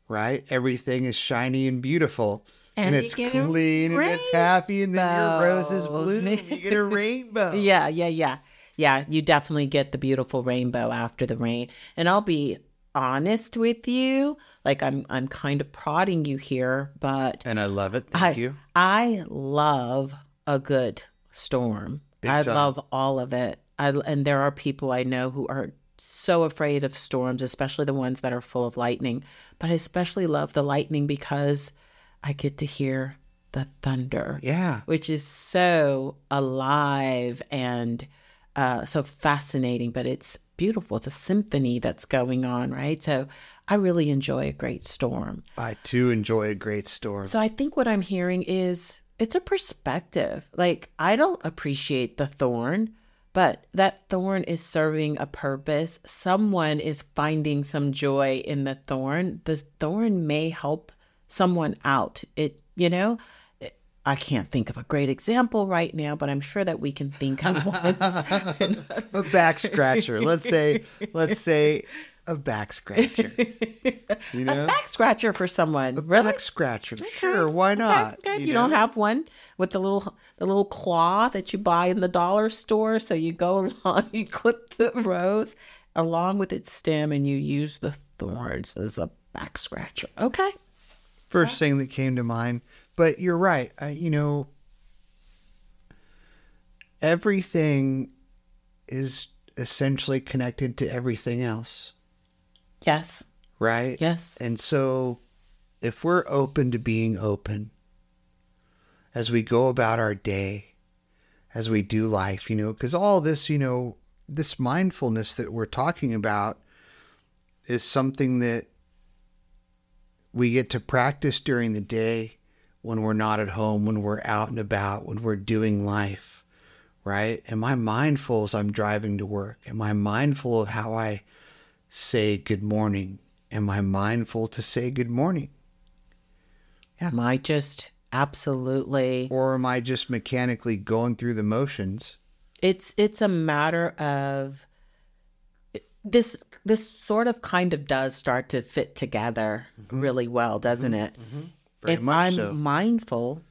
right, everything is shiny and beautiful. And it's clean and it's happy, and then your roses bloom. You get a rainbow. Yeah, you definitely get the beautiful rainbow after the rain. And I'll be honest with you. Like I'm kind of prodding you here, but And I love it. Thank you. I love a good storm. I time. love all of it. And there are people I know who are so afraid of storms, especially the ones that are full of lightning. But I especially love the lightning because I get to hear the thunder. Yeah. Which is so alive and so fascinating, but it's beautiful. It's a symphony that's going on, right? So I really enjoy a great storm. I too enjoy a great storm. So I think what I'm hearing is it's a perspective. Like, I don't appreciate the thorn, but that thorn is serving a purpose. Someone is finding some joy in the thorn. The thorn may help someone out. I can't think of a great example right now, but I'm sure that we can think of one. A back scratcher. Let's say a back scratcher. A back scratcher for someone. Back scratcher. Sure, why not? Okay. You don't have one with the little claw that you buy in the dollar store. So you go along, you clip the rose along with its stem, and you use the thorns as a back scratcher. Okay. First thing that came to mind. But you're right. Everything is essentially connected to everything else. Yes. Right? Yes. And so if we're open to being open as we go about our day, as we do life, because all this, this mindfulness that we're talking about is something that we get to practice during the day when we're not at home, when we're out and about, when we're doing life, right? Am I mindful as I'm driving to work? Am I mindful of how I say good morning? Am I mindful to say good morning? Am I just absolutely... Or am I just mechanically going through the motions? It's a matter of... This sort of kind of does start to fit together really well, doesn't it? Mm-hmm. If I'm mindful,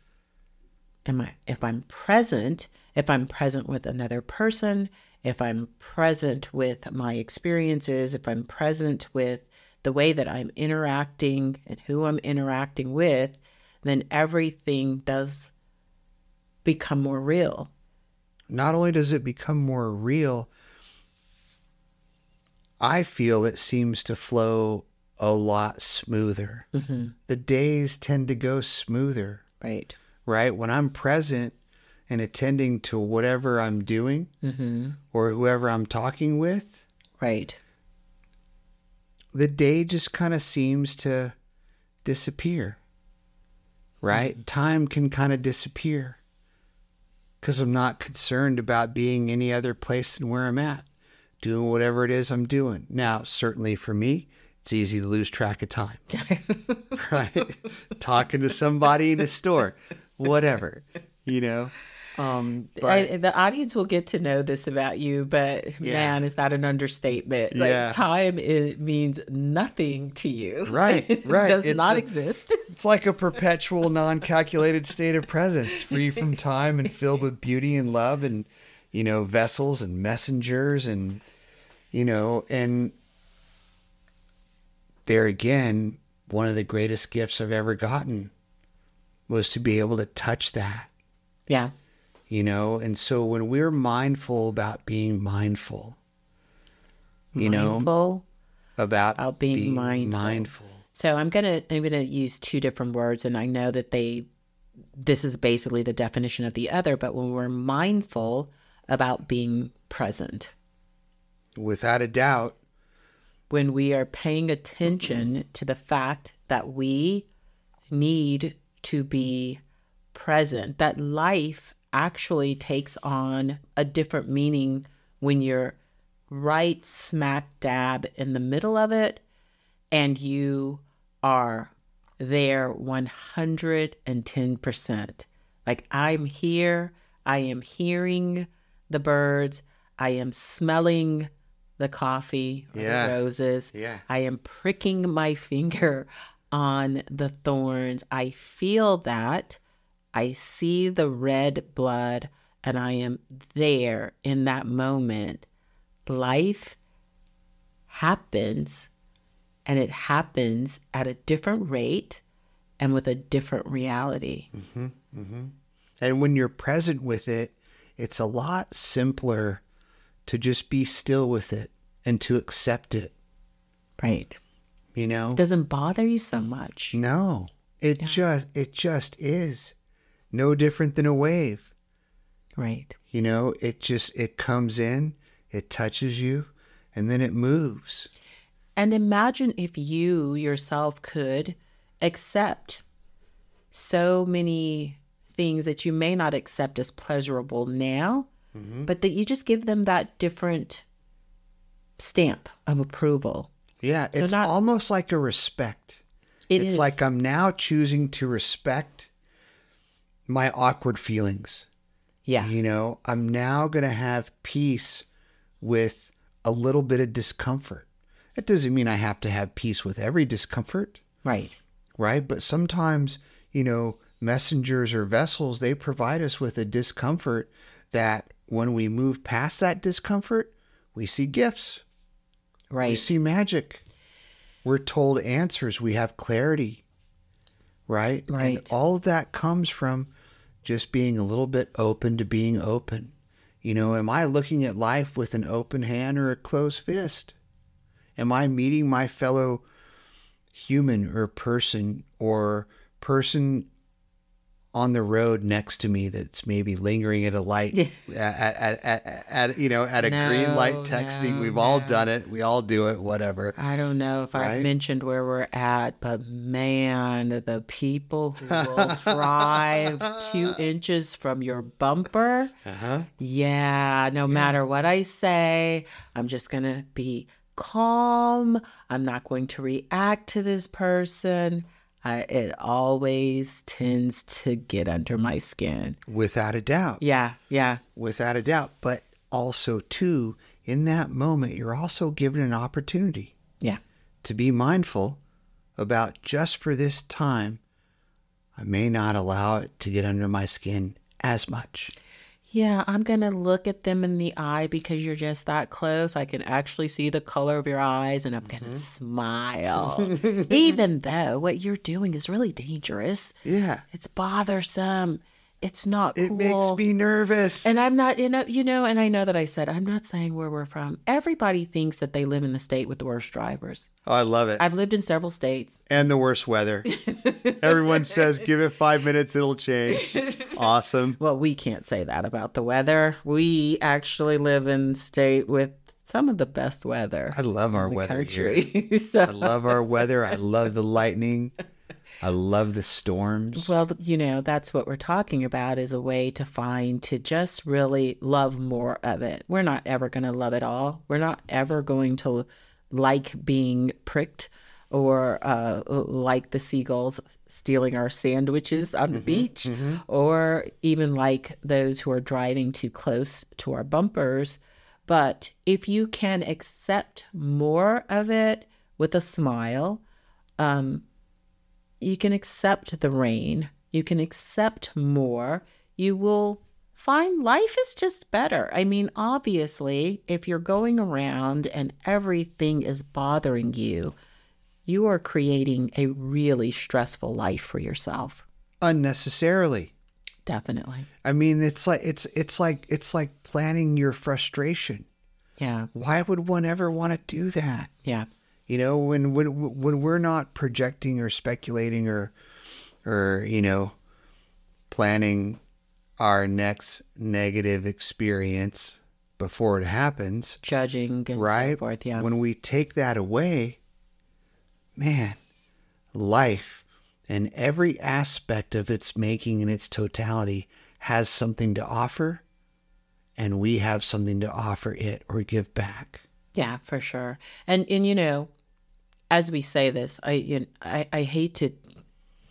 if I'm present with another person, if I'm present with my experiences, if I'm present with the way that I'm interacting and who I'm interacting with, then everything does become more real. Not only does it become more real, I feel it seems to flow a lot smoother. Mm-hmm. The days tend to go smoother. Right. Right? When I'm present and attending to whatever I'm doing or whoever I'm talking with. Right. The day just kind of seems to disappear. Right? Mm-hmm. Time can kind of disappear because I'm not concerned about being any other place than where I'm at, doing whatever it is I'm doing. Now, certainly for me, it's easy to lose track of time, right? Talking to somebody in a store, whatever, but the audience will get to know this about you, but man, is that an understatement? Like time, it means nothing to you. Right, right. It does not exist. It's like a perpetual non-calculated state of presence, free from time and filled with beauty and love and, vessels and messengers and, and there again, one of the greatest gifts I've ever gotten was to be able to touch that. Yeah. And so when we're mindful about being mindful, about being mindful. So I'm gonna use two different words, and I know that this is basically the definition of the other, but when we're mindful about being present. Without a doubt. When we are paying attention to the fact that we need to be present, that life actually takes on a different meaning when you're right smack dab in the middle of it and you are there 110%. Like, I'm here, I am hearing the birds, I am smelling the coffee, or the roses. Yeah. I am pricking my finger on the thorns. I feel that. I see the red blood, and I am there in that moment. Life happens and it happens at a different rate and with a different reality. And when you're present with it, it's a lot simpler to just be still with it and to accept it. Right. You know? It doesn't bother you so much. No. It just is. No different than a wave. Right. You know, it comes in, it touches you, and then it moves. And imagine if you yourself could accept so many things that you may not accept as pleasurable now, but that you just give them that different stamp of approval. Yeah, it's almost like a respect. It's like I'm now choosing to respect my awkward feelings. Yeah. You know, I'm now going to have peace with a little bit of discomfort. It doesn't mean I have to have peace with every discomfort. Right. Right? But sometimes, you know, messengers or vessels, they provide us with a discomfort that when we move past that discomfort, we see gifts. Right. We see magic. We're told answers. We have clarity. Right? Right. And all of that comes from just being a little bit open to being open. You know, am I looking at life with an open hand or a closed fist? Am I meeting my fellow human or person on the road next to me that's maybe lingering at a light at a green light texting? We've all done it. We all do it, whatever. I don't know if I mentioned where we're at, but man, the people who will drive 2 inches from your bumper. Yeah, no matter what I say, I'm just going to be calm. I'm not going to react to this person. It always tends to get under my skin. Without a doubt. Yeah. Without a doubt. But also, too, in that moment, you're also given an opportunity. Yeah. To be mindful about, just for this time, I may not allow it to get under my skin as much. Yeah, I'm going to look at them in the eye because you're just that close. I can actually see the color of your eyes, and I'm going to smile. Even though what you're doing is really dangerous. Yeah. It's bothersome. It's not cool. It makes me nervous. And I'm not, and I know that I said, I'm not saying where we're from. Everybody thinks that they live in the state with the worst drivers. Oh, I love it. I've lived in several states. And the worst weather. Everyone says, give it 5 minutes, it'll change. Awesome. Well, we can't say that about the weather. We actually live in a state with some of the best weather. I love our weather here. So. I love our weather. I love the lightning. I love the storms. Well, that's what we're talking about, is a way to just really love more of it. We're not ever going to love it all. We're not ever going to like being pricked or like the seagulls stealing our sandwiches on the beach, or even like those who are driving too close to our bumpers. But if you can accept more of it with a smile, you can accept the rain. You can accept more. You will find life is just better. I mean, obviously, if you're going around and everything is bothering you, you are creating a really stressful life for yourself. Unnecessarily. Definitely. I mean, it's like planning your frustration. Yeah. Why would one ever want to do that? Yeah. You know, when we're not projecting or speculating or planning our next negative experience before it happens, judging and right? So forth, yeah. When we take that away, man, life and every aspect of its making in its totality has something to offer, and we have something to offer it or give back. Yeah, for sure. And as we say this, I hate to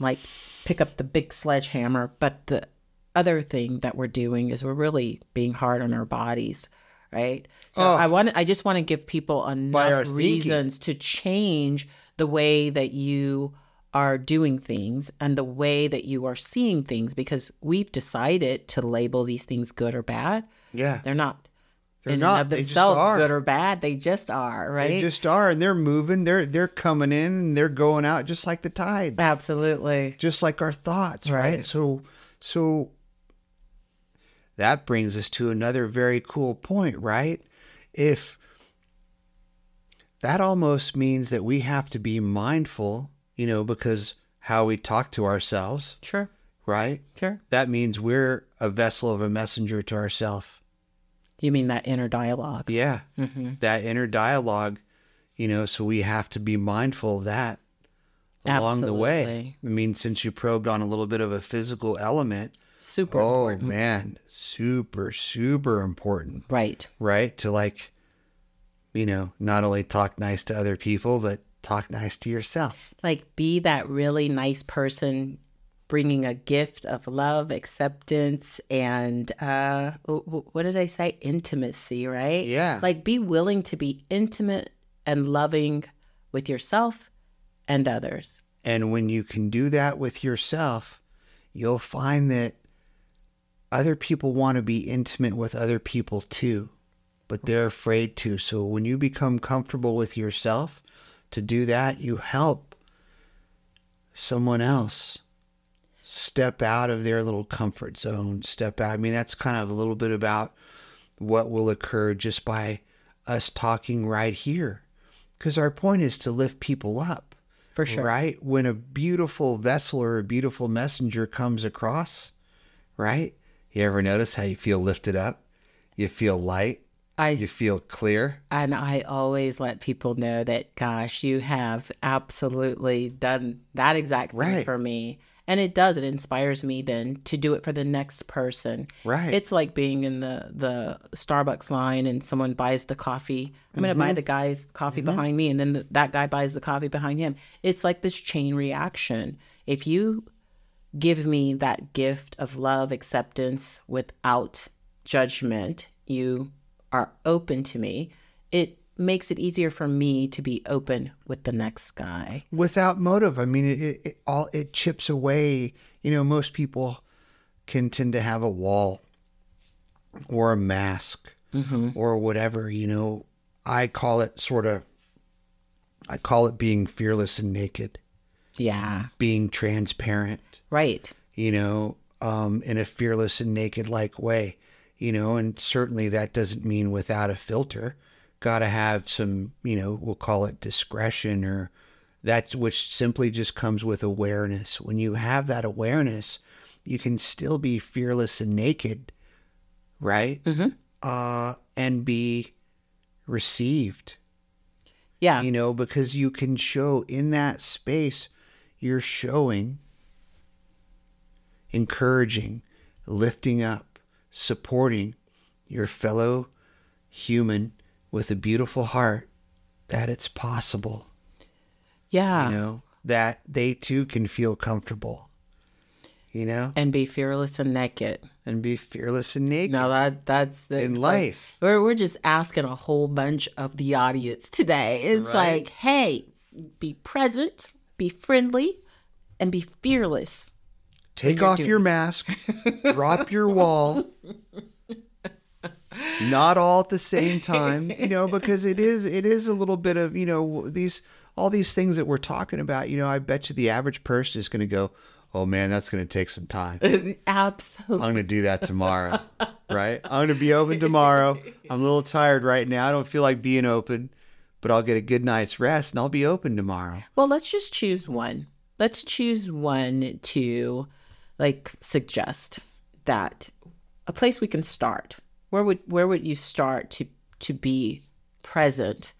like pick up the big sledgehammer, but the other thing that we're doing is we're really being hard on our bodies, right? So I just want to give people enough reasons to change the way that you are doing things and the way that you are seeing things, because we've decided to label these things good or bad. Yeah. They're not They're in not. and of They just themselves, are. good or bad. They just are, right? They just are, and they're moving. They're coming in and they're going out, just like the tides, Absolutely. just like our thoughts, right? Right. So that brings us to another very cool point, right? If that almost means that we have to be mindful, because how we talk to ourselves, Sure. right? Sure. That means we're a vessel of a messenger to ourselves. You mean that inner dialogue? Yeah. Mm-hmm. That inner dialogue, so we have to be mindful of that along the way. Absolutely. I mean, since you probed on a little bit of a physical element, Super oh important. man, super, super important, Right. right? To not only talk nice to other people, but talk nice to yourself. Like, be that really nice person bringing a gift of love, acceptance, and what did I say? Intimacy, right? Yeah. Like, be willing to be intimate and loving with yourself and others. And when you can do that with yourself, you'll find that other people want to be intimate with other people too, but they're afraid to. So when you become comfortable with yourself to do that, you help someone else step out of their little comfort zone, step out. I mean, that's kind of a little bit about what will occur just by us talking right here. Because our point is to lift people up. For sure. Right? When a beautiful vessel or a beautiful messenger comes across, right? You ever notice how you feel lifted up? You feel light. You feel clear. And I always let people know that, gosh, you have absolutely done that exact thing Right. for me. And it does. It inspires me then to do it for the next person. Right. It's like being in the Starbucks line and someone buys the coffee. I'm going to buy the guy's coffee behind me, and then that guy buys the coffee behind him. It's like this chain reaction. If you give me that gift of love, acceptance without judgment, you are open to me, it makes it easier for me to be open with the next guy. Without motive. I mean, it chips away. Most people can tend to have a wall or a mask or whatever. I call it being fearless and naked, Yeah. being transparent, Right. in a fearless and naked like way, and certainly that doesn't mean without a filter. Got to have some, we'll call it discretion, or that which simply just comes with awareness. When you have that awareness, you can still be fearless and naked, right? And be received, Yeah. because you can show in that space, you're showing, encouraging, lifting up, supporting your fellow human with a beautiful heart, that it's possible, Yeah. that they too can feel comfortable, And be fearless and naked. and be fearless and naked No, that's the, in like, life. we're just asking a whole bunch of the audience today. It's Right. like, hey, be present, be friendly, and be fearless. Take you're off doing- your mask, drop your wall. Not all at the same time, because it is a little bit of, all these things that we're talking about, I bet you the average person is going to go, oh man, that's going to take some time. I'm Absolutely. going to do that tomorrow, right? I'm going to be open tomorrow. I'm a little tired right now. I don't feel like being open, but I'll get a good night's rest and I'll be open tomorrow. Well, let's just choose one. Let's choose one to suggest that a place we can start. Where would you start to be present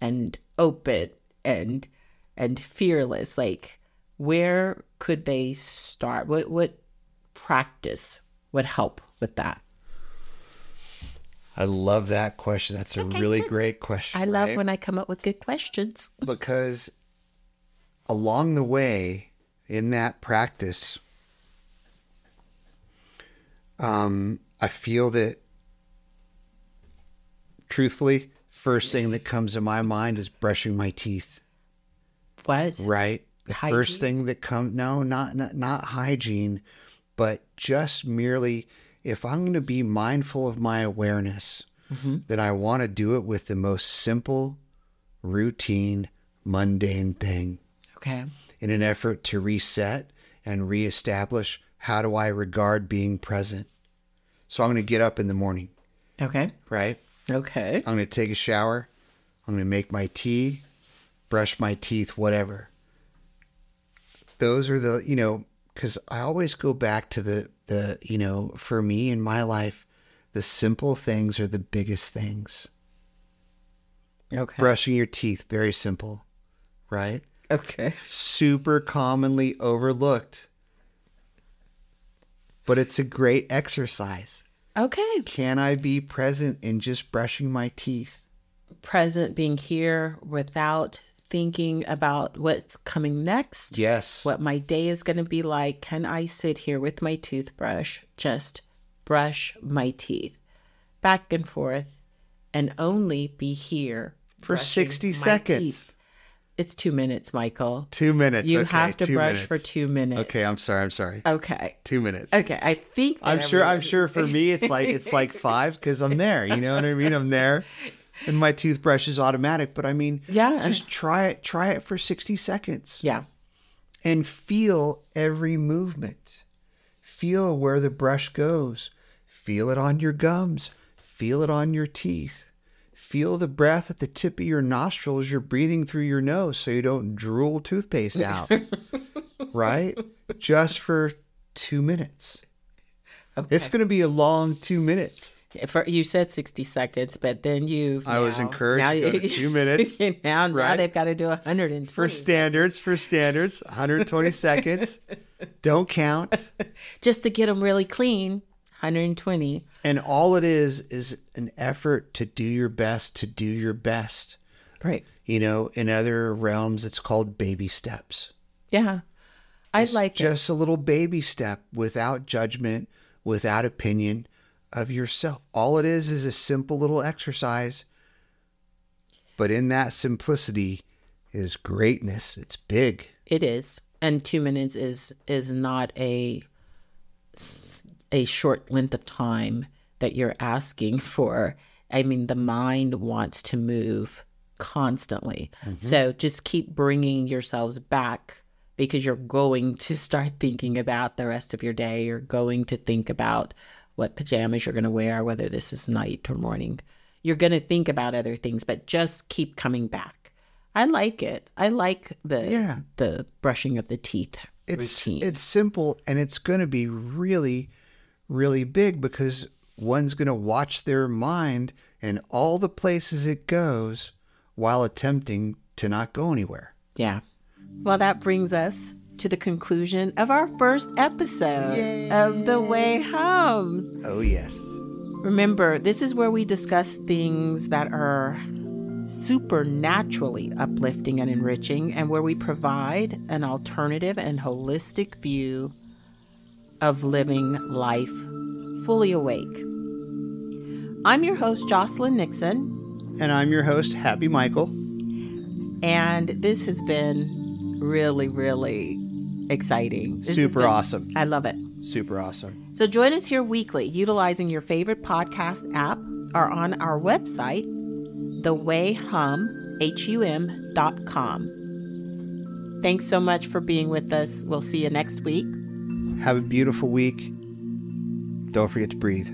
and open and fearless? Like, where could they start? What practice would help with that? I love that question. That's a really great question. I love right? when I come up with good questions. Because along the way in that practice, I feel that, truthfully, first thing that comes to my mind is brushing my teeth. What? Right? The Hygiene? first thing that comes, no, not hygiene, but just merely, if I'm going to be mindful of my awareness, then I want to do it with the most simple, routine, mundane thing. Okay. In an effort to reset and reestablish how do I regard being present. So I'm going to get up in the morning. Okay. Right? Okay. I'm going to take a shower. I'm going to make my tea, brush my teeth, whatever. Those are the, because I always go back to the, for me in my life, the simple things are the biggest things. Okay. Brushing your teeth, very simple, right? Okay. Super commonly overlooked. But it's a great exercise. Okay. Can I be present in just brushing my teeth? Present, being here without thinking about what's coming next. Yes. What my day is going to be like. Can I sit here with my toothbrush, just brush my teeth back and forth, and only be here for 60 seconds? Teeth. It's 2 minutes, Michael. 2 minutes. You okay, have to 2 brush minutes. for 2 minutes. Okay, I'm sorry. Okay. 2 minutes. Okay, I think I'm sure for me it's like 5 because I'm there. You know what I mean? I'm there. And my toothbrush is automatic, but I mean, just try it for 60 seconds. Yeah. And feel every movement. Feel where the brush goes. Feel it on your gums. Feel it on your teeth. Feel the breath at the tip of your nostril as you're breathing through your nose so you don't drool toothpaste out. Right? Just for 2 minutes. Okay. It's going to be a long 2 minutes. You said 60 seconds, but then I was encouraged to go to 2 minutes. Now they've got to do 120. For standards, 120 seconds. Don't count. Just to get them really clean, 120. And all it is an effort to do your best, Right. In other realms, it's called baby steps. Yeah. Just a little baby step without judgment, without opinion of yourself. All it is a simple little exercise. But in that simplicity is greatness. It's big. It is. And 2 minutes is not a short length of time that you're asking for. I mean, the mind wants to move constantly. Mm-hmm. So just keep bringing yourselves back, because you're going to start thinking about the rest of your day. You're going to think about what pajamas you're going to wear, whether this is night or morning. You're going to think about other things, but just keep coming back. I like it. I like the brushing of the teeth routine. It's simple, and it's going to be really, really big, because one's going to watch their mind and all the places it goes while attempting to not go anywhere. Yeah. Well, that brings us to the conclusion of our first episode of The Way Home. Oh, yes. Remember, this is where we discuss things that are supernaturally uplifting and enriching, and where we provide an alternative and holistic view of living life fully awake. I'm your host, Jocelyn Nixon. And I'm your host, Happy Michael. And this has been really, really exciting. Super awesome. I love it. Super awesome. So join us here weekly, utilizing your favorite podcast app, or on our website, thewayhum.com. Thanks so much for being with us. We'll see you next week. Have a beautiful week. Don't forget to breathe.